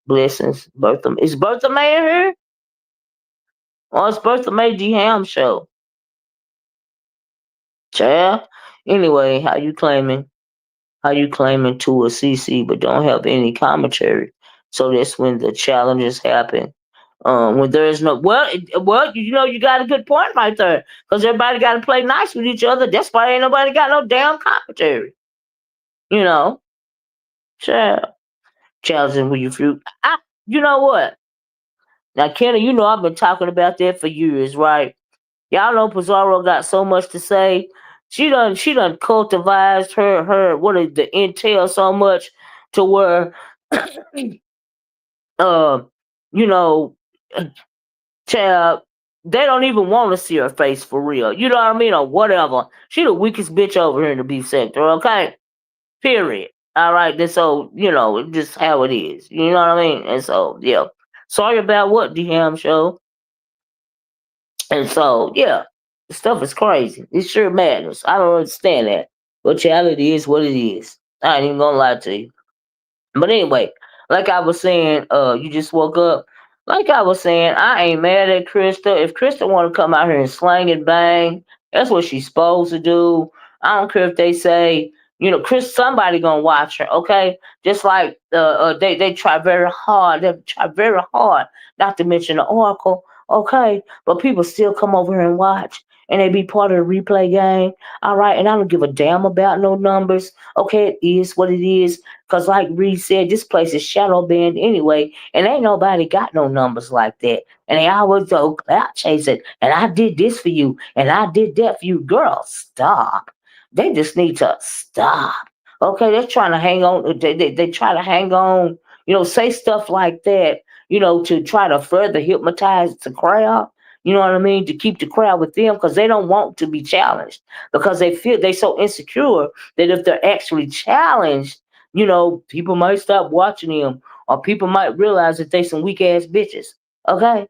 Bertha, is Bertha May in here? Or it's Bertha May the Ham Show? Child. Anyway, how you claiming? How you claiming to a CC but don't have any commentary? So that's when the challenges happen. When there is no you got a good point right there because everybody got to play nice with each other. That's why ain't nobody got no damn commentary. You know, child, challenging with your fruit. You know what? Now, Kenny, I've been talking about that for years, right? Y'all know Pizarro got so much to say. She done cultivized her what is the intel so much to where uh, you know, child, they don't even want to see her face for real. You know what I mean, or whatever. She the weakest bitch over here in the beef sector. Okay, period. All right, then so just how it is. You know what I mean? And so yeah, sorry about what DM show. And so yeah, the stuff is crazy. It's sure madness. I don't understand that, but child, it is what it is. I ain't even gonna lie to you. But anyway, like I was saying, you just woke up. Like I was saying, I ain't mad at Krista. If Krista want to come out here and slang and bang, that's what she's supposed to do. I don't care if they say, Chris, somebody gonna watch her, okay? Just like they try very hard. They try very hard not to mention the Oracle, okay? But people still come over here and watch, and they be part of the replay game, all right? And I don't give a damn about no numbers, okay? It is what it is. Cause like Reed said, this place is shadow banned anyway, and ain't nobody got no numbers like that. And they always go cloud chasing, and I did this for you, and I did that for you. Girl, stop. They just need to stop. Okay, they're trying to hang on. They try to hang on. Say stuff like that. To try to further hypnotize the crowd. You know what I mean? To keep the crowd with them because they don't want to be challenged because they feel they so insecure that if they're actually challenged people might stop watching them, or people might realize that they some weak ass bitches. Okay,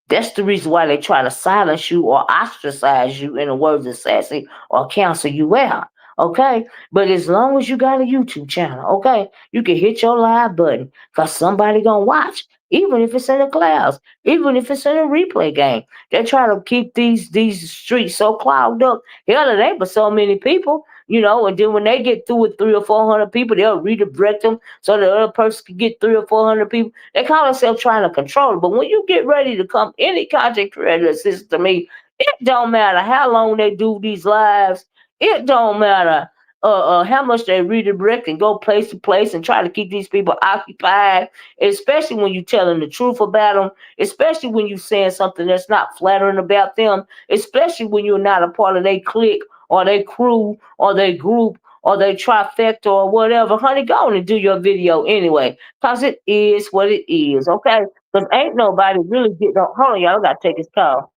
that's the reason why they try to silence you or ostracize you, in the words of Sassy, or cancel you out. Okay, but as long as you got a YouTube channel, okay, you can hit your live button because somebody gonna watch, even if it's in the clouds, even if it's in a replay game. They try to keep these streets so clogged up. Hell, it ain't but so many people. And then when they get through with 300 or 400 people, they'll redirect them so the other person can get 300 or 400 people. They call themselves trying to control it. But when you get ready to come, any content creator assist to me, it don't matter how long they do these lives. It don't matter how much they redirect and go place to place and try to keep these people occupied, especially when you're telling the truth about them, especially when you're saying something that's not flattering about them, especially when you're not a part of their clique or their crew or their group or their trifecta or whatever. Honey, go on and do your video anyway, because it is what it is, okay? Because ain't nobody really getting on. Hold on, y'all. I got to take this call.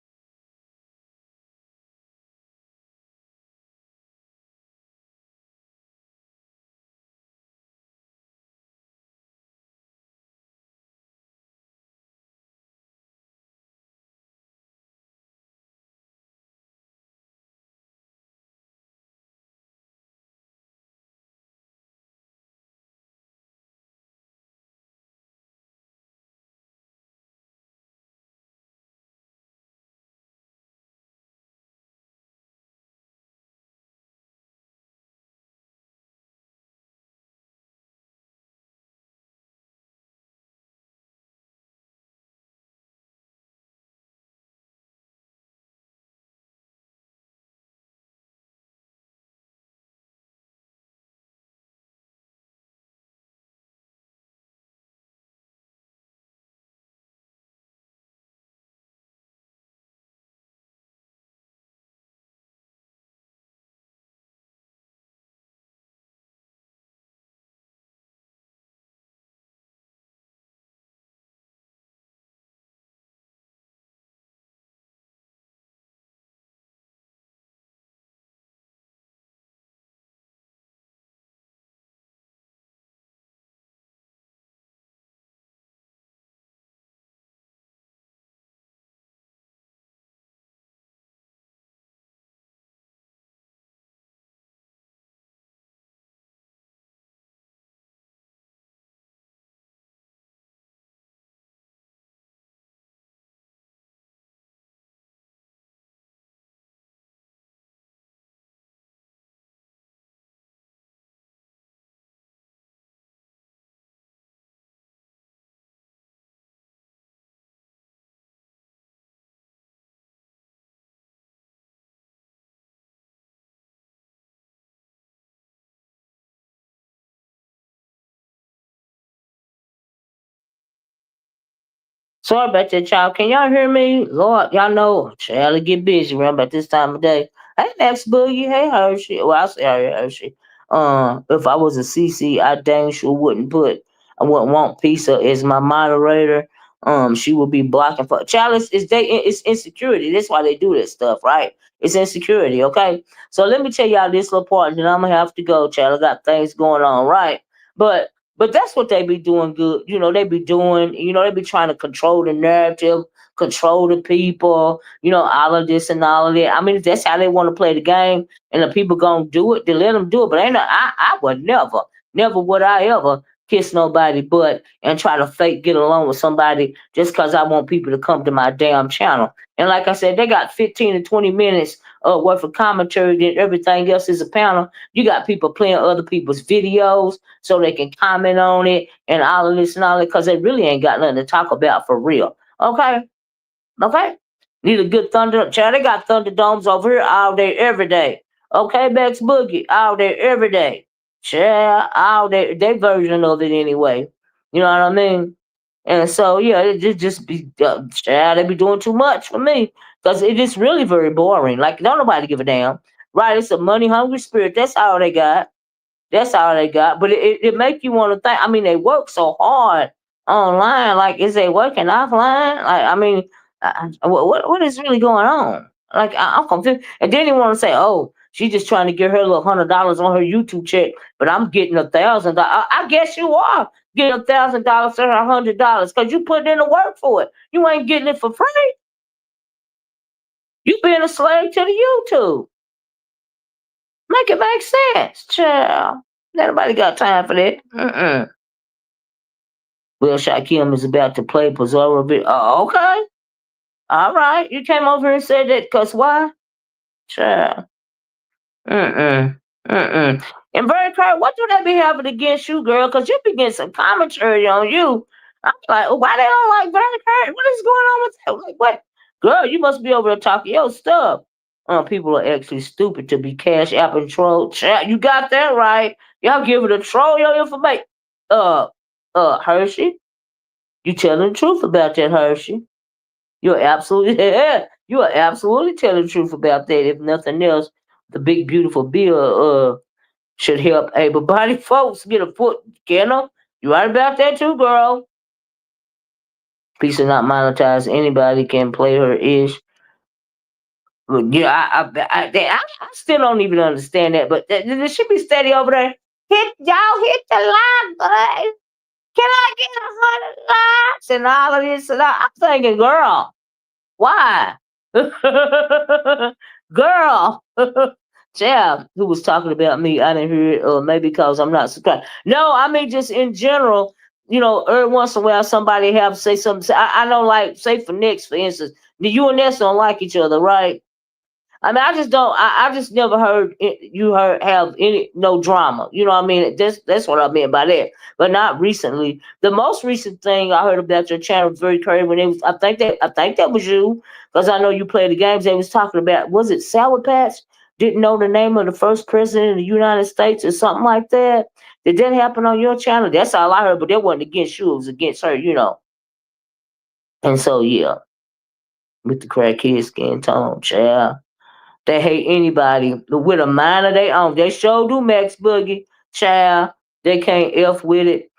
Sorry about that, y'all. Can y'all hear me? Lord, y'all know, child, get busy around about this time of day. Hey, Max Boogie. Hey, Hershey. Well, I'll say Hershey. If I was a CC, I dang sure wouldn't I wouldn't want Pisa as my moderator. She would be blocking for child. It's insecurity. That's why they do this stuff, right? It's insecurity. Okay. So let me tell y'all this little part, and then I'm gonna have to go, child. I got things going on, right? But that's what they be doing good. They be doing. They be trying to control the narrative, control the people. All of this and all of that. I mean, if that's how they want to play the game, and the people gonna do it, then let them do it. But ain't no, I would never would I ever kiss nobody but and try to fake get along with somebody just because I want people to come to my damn channel. And like I said, they got 15 to 20 minutes worth of commentary, then everything else is a panel. You got people playing other people's videos so they can comment on it and all of this and all that because they really ain't got nothing to talk about for real. Okay? Okay? Need a good thunder. Child, they got thunderdomes over here all day, every day. Okay, Max Boogie, all day, every day. Child, all day, their version of it anyway. You know what I mean? And so, yeah, it just be, child, they be doing too much for me because it is really very boring. Like, don't nobody give a damn. Right? It's a money hungry spirit. That's all they got. That's all they got. But it make you want to think. I mean, they work so hard online. Like, is they working offline? Like, I mean, what is really going on? Like, I'm confused. And then they want to say, oh, she's just trying to get her little $100 on her YouTube check, but I'm getting $1,000. I guess you are getting $1,000 or $100 because you put in the work for it. You ain't getting it for free. You being a slave to the YouTube. Make it make sense, child. Nobody got time for that. Mm-mm. Will Shakim is about to play Pizarro. Okay. All right. You came over here and said that because why? Child. Mm-mm. Mm-mm. And Very Craig, what do they be having against you, girl? Because you be getting some commentary on you. I'm like, oh, why they don't like Very Craig? What is going on with that? Like, what? Girl, you must be over there talking your stuff. People are actually stupid to be cash app and troll. Child, you got that right. Y'all give it a troll your information. Uh, Hershey, you telling the truth about that, Hershey. You're absolutely you are absolutely telling the truth about that. If nothing else, the big beautiful bill should help able-bodied folks get a foot. You right about that too, girl. Piece of not monetized. Anybody can play her ish. But yeah, I still don't even understand that. But there should be steady over there. Hit the like button. Can I get 100 likes and all of this and that? I'm thinking, girl. Why? Girl. Chad, who was talking about me, I didn't hear it, or maybe because I'm not subscribed. No, I mean just in general, every once in a while somebody have say something. I don't like, say for next, for instance, you and Ness don't like each other, right? I mean, I just don't. I just never heard you have any no drama. You know what I mean? That's what I meant by that. But not recently. The most recent thing I heard about your channel was very crazy when it was. I think that was you because I know you play the games. They was talking about, was it Sour Patch? Didn't know the name of the first president of the United States or something like that. Did that happen on your channel? That's all I heard. But that wasn't against you. It was against her. And so yeah, with the crackhead skin tone, child. They hate anybody with a mind of their own. They sure do, Max Boogie. Child, they can't F with it.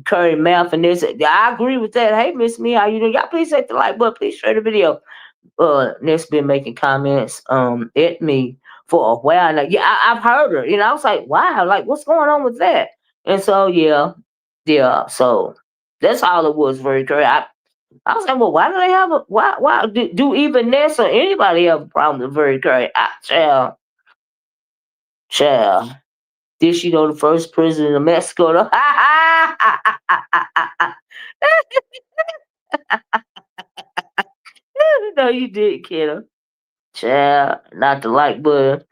Curry mouth and this. I agree with that. Hey, Miss Me, how you doing? Y'all please hit the like button. Please share the video. Next been making comments at me for a while now. Yeah, I've heard her. I was like, wow, like what's going on with that? And so yeah. So that's all it was. Very clear. I was like, well, why do they have a why do even Ness or anybody have a problem with very great? Child. Did she know the first president of Mexico? No, you did, kiddo. Child, not the like button.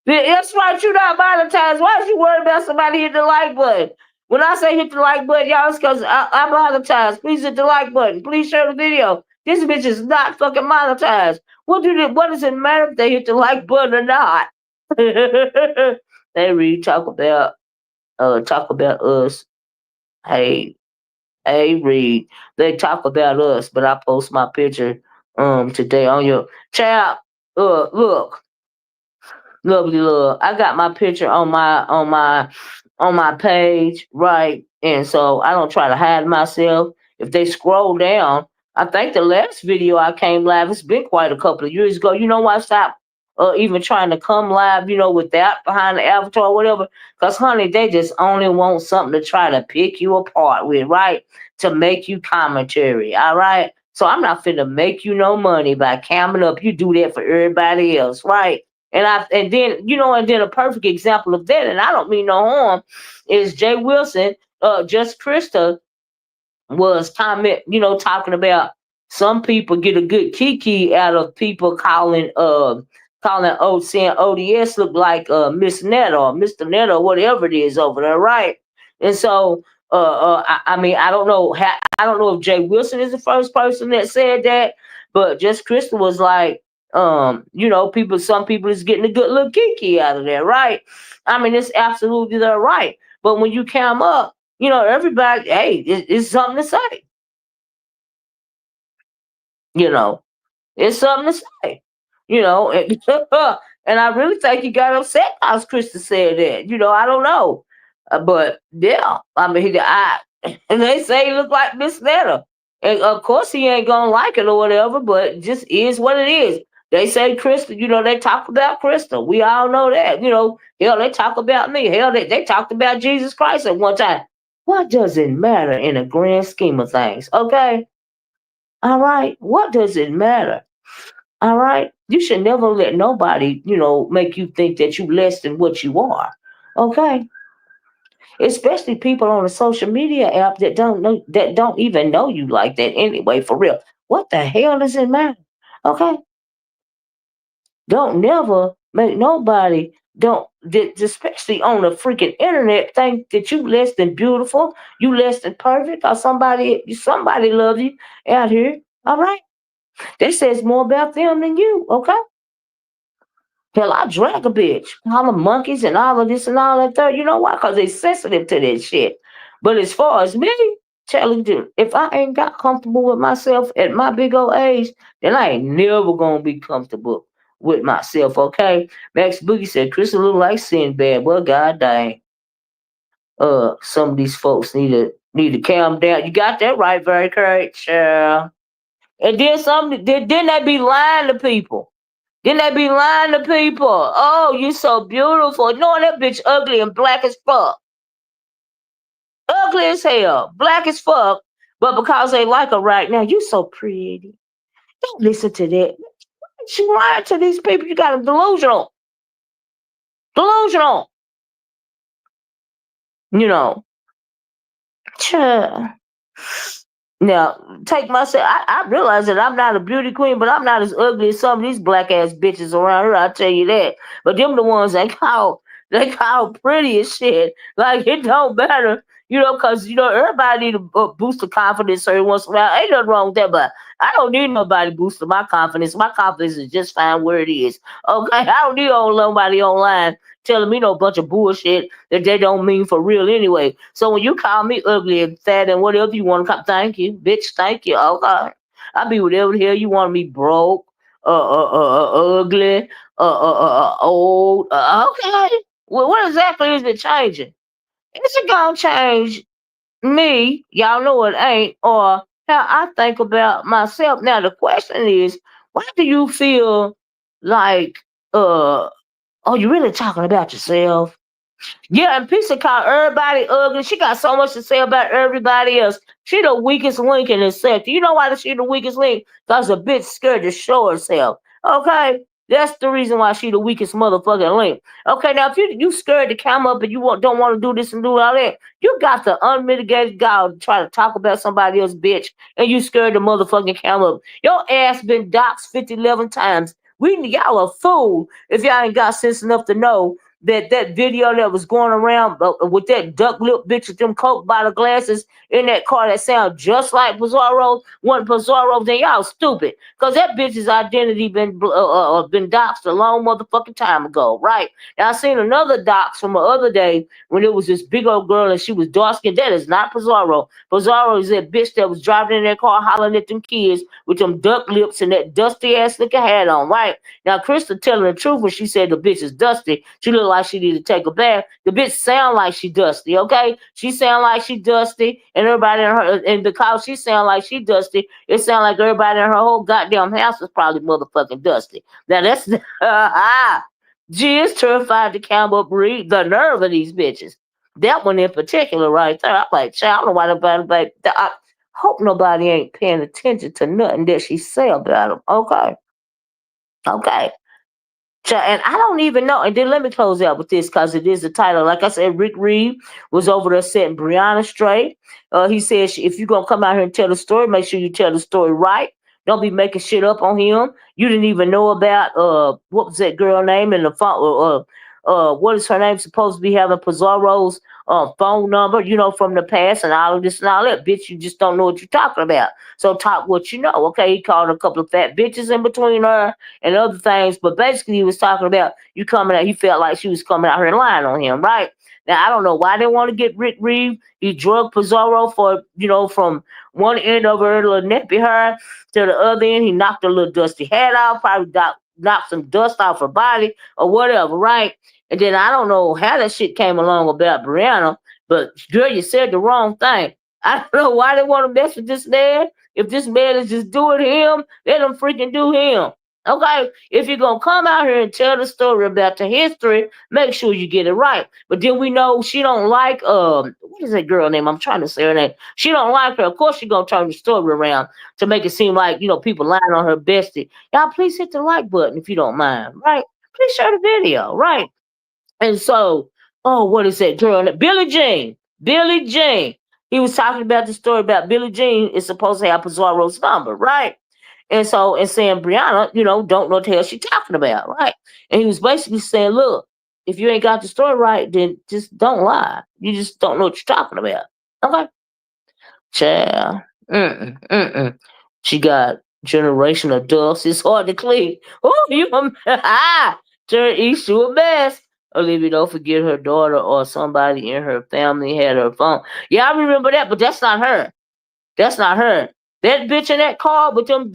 That's right, you not monetized. Why is you worried about somebody hitting the like button? When I say hit the like button, y'all, it's because I'm monetized. Please hit the like button. Please share the video. This bitch is not fucking monetized. What does it matter if they hit the like button or not? They really talk about us. Hey, Reed. They talk about us, but I post my picture today on your child. Look. Lovely love. I got my picture on my page, right? And so I don't try to hide myself. If they scroll down, I think the last video I came live, it's been quite a couple of years ago. You know why I stopped even trying to come live, with that behind the avatar or whatever? Because, honey, they just only want something to try to pick you apart with, right? To make you commentary, all right? So I'm not finna make you no money by camming up. You do that for everybody else, right? And then a perfect example of that, and I don't mean no harm, is Jay Wilson, just Christa was talking about some people get a good kiki out of people saying ODS look like Miss Netta or Mr. Netta or whatever it is over there, right? And so I mean I don't know if Jay Wilson is the first person that said that, but just Crystal was like, some people is getting a good little kiki out of there, right? I mean, it's absolutely their right. But when you come up, everybody, hey, it's something to say. You know, it's something to say. And, and I really think he got upset because Krista said that. I don't know. But yeah, I mean, and they say he look like Miss Netta. And of course he ain't gonna like it or whatever, but it just is what it is. They say Krista, they talk about Krista. We all know that. Hell, they talk about me. Hell, they talked about Jesus Christ at one time. What does it matter in the grand scheme of things? Okay. All right. What does it matter? All right. You should never let nobody, make you think that you less than what you are. Okay. Especially people on a social media app that don't even know you like that anyway, for real. What the hell does it matter? Okay. Don't never make nobody especially on the freaking internet, think that you less than beautiful, you less than perfect, or somebody love you out here. All right. That says more about them than you, okay? Hell, I drag a bitch. All the monkeys and all of this and all that there. You know why? Because they sensitive to that shit. But as far as me, telling you, if I ain't got comfortable with myself at my big old age, then I ain't never gonna be comfortable with myself, okay? Max Boogie said, Crystal look like Sinbad. Well, god dang. Some of these folks need to calm down. You got that right, very correct, Cheryl. And then didn't they be lying to people? Then they be lying to people. Oh, you so beautiful. Knowing that bitch ugly and black as fuck. Ugly as hell. Black as fuck. But because they like her right now, you so pretty. Don't listen to that. She lying to these people. You got them delusional. Delusional. You know. Cha. Now, take myself. I realize that I'm not a beauty queen, but I'm not as ugly as some of these black ass bitches around here. I tell you that. But them the ones they call pretty as shit. Like it don't matter, because everybody need to boost the confidence every once in a while. Ain't nothing wrong with that, but I don't need nobody boosting my confidence. My confidence is just fine where it is. Okay, I don't need nobody online telling me no bunch of bullshit that they don't mean for real anyway. So when you call me ugly and fat and whatever you want to come, thank you, bitch, thank you. Okay, I'll be whatever the hell you want me, broke, ugly, old. Okay, well, what exactly is it changing? Is it gonna change me? Y'all know it ain't, or how I think about myself. Now the question is, why do you feel like oh, you really talking about yourself? Yeah, and Pizza called everybody ugly. She got so much to say about everybody else. She the weakest link in this sector. You know why she the weakest link? Because a bitch scared to show herself. Okay? That's the reason why she the weakest motherfucking link. Okay, now if you scared to come up and don't want to do this and do all that, you got the unmitigated gall to try to talk about somebody else, bitch, and you scared to motherfucking come up. Your ass been doxxed 50, 11 times. Y'all a fool if y'all ain't got sense enough to know that video that was going around with that duck lip bitch with them coke bottle glasses in that car that sound just like Pizarro? One Pizarro, then y'all stupid. Cause that bitch's identity been doxed a long motherfucking time ago, right? And I seen another dox from the other day when it was this big old girl and she was dark skinned. That is not Pizarro. Pizarro is that bitch that was driving in that car hollering at them kids with them duck lips and that dusty ass looking hat on, right? Now, Christa telling the truth when she said the bitch is dusty. She look like she need to take a bath. The bitch sound like she dusty, okay? She sound like she dusty, and everybody in her, and because she sound like she dusty, it sound like everybody in her whole goddamn house is probably motherfucking dusty. Now, that's, G is terrified to count up read the nerve of these bitches. That one in particular right there, I'm like, child, I don't know why nobody, like, I hope nobody ain't paying attention to nothing that she say about them, okay? Okay. And I don't even know. And then let me close out with this because it is the title. Like I said, Rick Reed was over there setting Brianna straight. He said, if you're going to come out here and tell the story, make sure you tell the story right. Don't be making shit up on him. You didn't even know about, what was that girl name in the phone? What is her name supposed to be having Pizarro's phone number, from the past and all of this and all that. Bitch, you just don't know what you're talking about. So talk what you know. Okay, he called a couple of fat bitches in between her and other things, but basically he was talking about you coming out. He felt like she was coming out here and lying on him, right? Now I don't know why they want to get Rick Reed. He drug Pizarro for from one end of her little nappy hair to the other end. He knocked her little dusty hat off, probably knocked some dust off her body or whatever, right? And then I don't know how that shit came along about Brianna, but girl, you said the wrong thing. I don't know why they want to mess with this man. If this man is just doing him, let him freaking do him. Okay, if you're gonna come out here and tell the story about the history, make sure you get it right. But then we know she don't like what is that girl name? I'm trying to say her name. She don't like her. Of course, she gonna turn the story around to make it seem like people lying on her bestie. Y'all, please hit the like button if you don't mind, right? Please share the video, right? And so, what is that girl? Billie Jean. Billie Jean. He was talking about the story about Billie Jean is supposed to have Pizarro's number, right? And saying Brianna, don't know what the hell she talking about, right? And he was basically saying, look, if you ain't got the story right, then just don't lie. You just don't know what you're talking about. Okay? Child. Mm-mm. She got generational dust. It's hard to clean. Oh, you turn east to a mess. Olivia, don't forget her daughter or somebody in her family had her phone. Yeah, I remember that, but that's not her. That's not her. That bitch in that car with them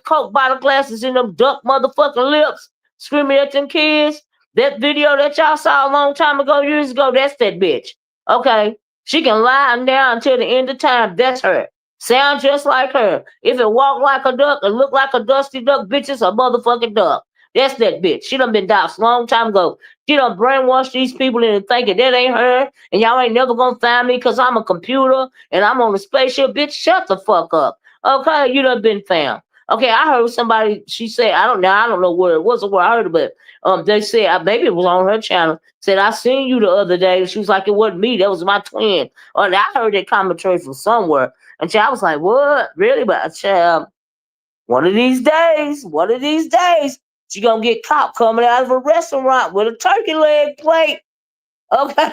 coke bottle glasses and them duck motherfucking lips screaming at them kids. That video that y'all saw a long time ago, years ago, that's that bitch. Okay. She can lie now until the end of time. That's her. Sound just like her. If it walk like a duck and look like a dusty duck, bitch, it's a motherfucking duck. That's that bitch. She done been doxxed a long time ago. She done brainwashed these people into thinking that ain't her, and y'all ain't never gonna find me because I'm a computer and I'm on a spaceship. Bitch, shut the fuck up. Okay, you done been found. Okay, I heard somebody. She said, I don't know where it was or where I heard it, but they said maybe it was on her channel. Said I seen you the other day. She was like, it wasn't me. That was my twin. Or I heard that commentary from somewhere, and I was like, what? Really? But child, one of these days, she gonna get caught coming out of a restaurant with a turkey leg plate. Okay.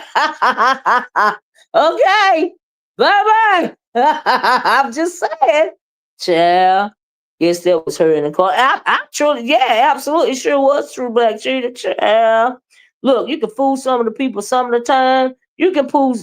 Okay. Bye bye. I'm just saying. Child. Yes, that was her in the car. I truly, yeah, absolutely sure was true Black Cheetah. Child. Look, you can fool some of the people some of the time. You can fool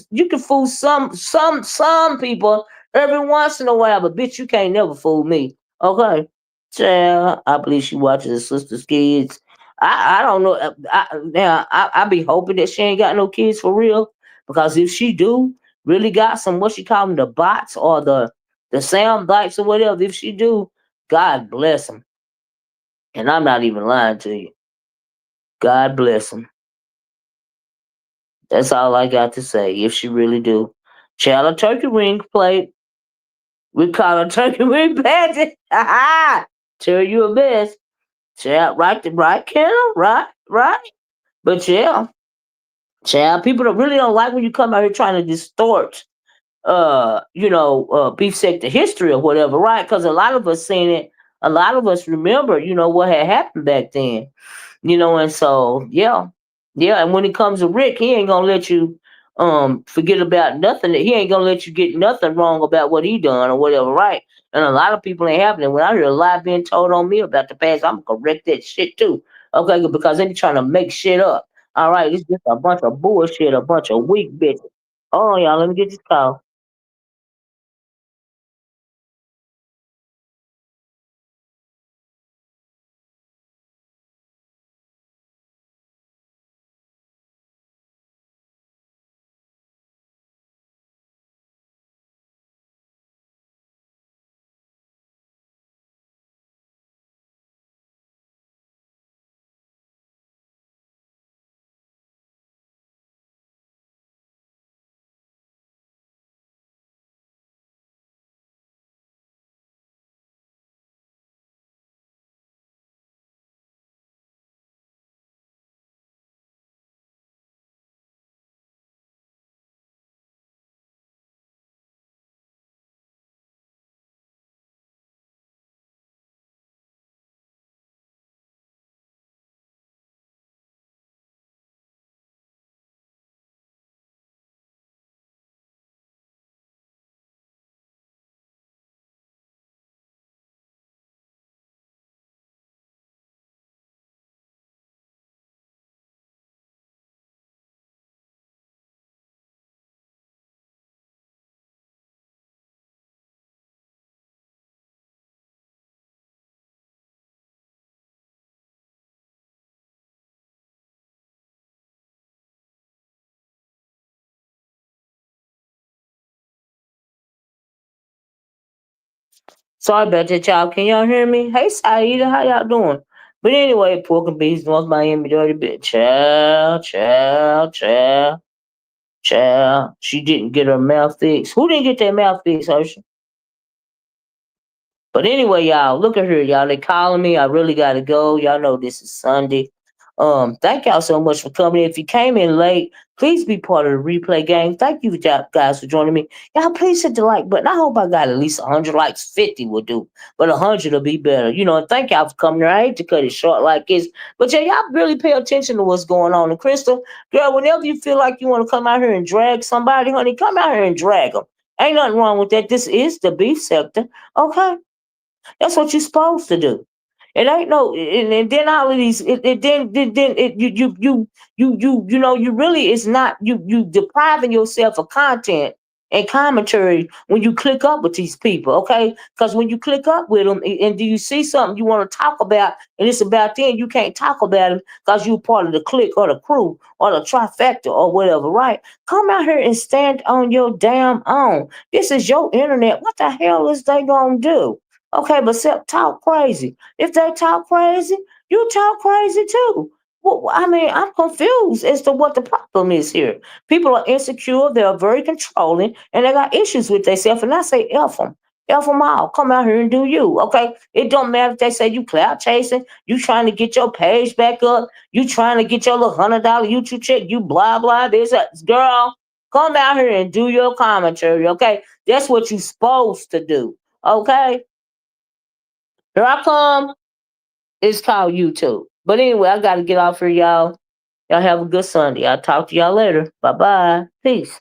some people every once in a while, but bitch, you can't never fool me. Okay. Child, I believe she watches her sister's kids. I don't know. I be hoping that she ain't got no kids for real. Because if she do, really got some what she call them, the bots or the sound bites or whatever. If she do, God bless them. And I'm not even lying to you. God bless them. That's all I got to say. If she really do, child a turkey wing plate. We call her turkey wing pageant. Tell you a mess. Child, right, Kendall, right. But yeah. Child, people really don't like when you come out here trying to distort, beef sector history or whatever, right? Because a lot of us seen it, a lot of us remember, what had happened back then, and so yeah. Yeah, and when it comes to Rick, he ain't gonna let you forget about nothing. He ain't gonna let you get nothing wrong about what he done or whatever, right? And a lot of people ain't happening. When I hear a lie being told on me about the past, I'm gonna correct that shit too. Okay, because they be trying to make shit up. All right, it's just a bunch of bullshit, a bunch of weak bitches. Oh y'all, let me get this call. Sorry about that, y'all. Can y'all hear me? Hey, Saida, how y'all doing? But anyway, Pork and Beans, North Miami, dirty bitch. Child, child, child, child. She didn't get her mouth fixed. Who didn't get their mouth fixed, Hershey? But anyway, y'all, look at here, y'all. They calling me. I really gotta go. Y'all know this is Sunday. Thank y'all so much for coming. If you came in late, please be part of the replay game. Thank you guys for joining me. Y'all, please hit the like button. I hope I got at least 100 likes. 50 will do, but 100 will be better. And thank y'all for coming here. I hate to cut it short like this, but yeah, y'all really pay attention to what's going on. And Crystal, girl, whenever you feel like you want to come out here and drag somebody, honey, come out here and drag them. Ain't nothing wrong with that. This is the beef sector, okay? That's what you're supposed to do. It ain't no, and then all of these, then it, you really, it's not, you depriving yourself of content and commentary when you click up with these people, okay? Because when you click up with them, and do you see something you want to talk about, and it's about them, you can't talk about it because you're part of the clique or the crew or the trifecta or whatever, right? Come out here and stand on your damn own. This is your internet. What the hell is they gonna do? Okay, but talk crazy. If they talk crazy, you talk crazy too. Well, I mean, I'm confused as to what the problem is here. People are insecure, they are very controlling, and they got issues with themselves. And I say, F them. F them all. Come out here and do you. Okay? It don't matter if they say you cloud chasing, you trying to get your page back up, you trying to get your little $100 YouTube check, you blah, blah, this, that. Girl, come out here and do your commentary. Okay? That's what you supposed to do. Okay? Here I come. It's called YouTube. But anyway, I got to get off here, y'all. Y'all have a good Sunday. I'll talk to y'all later. Bye bye. Peace.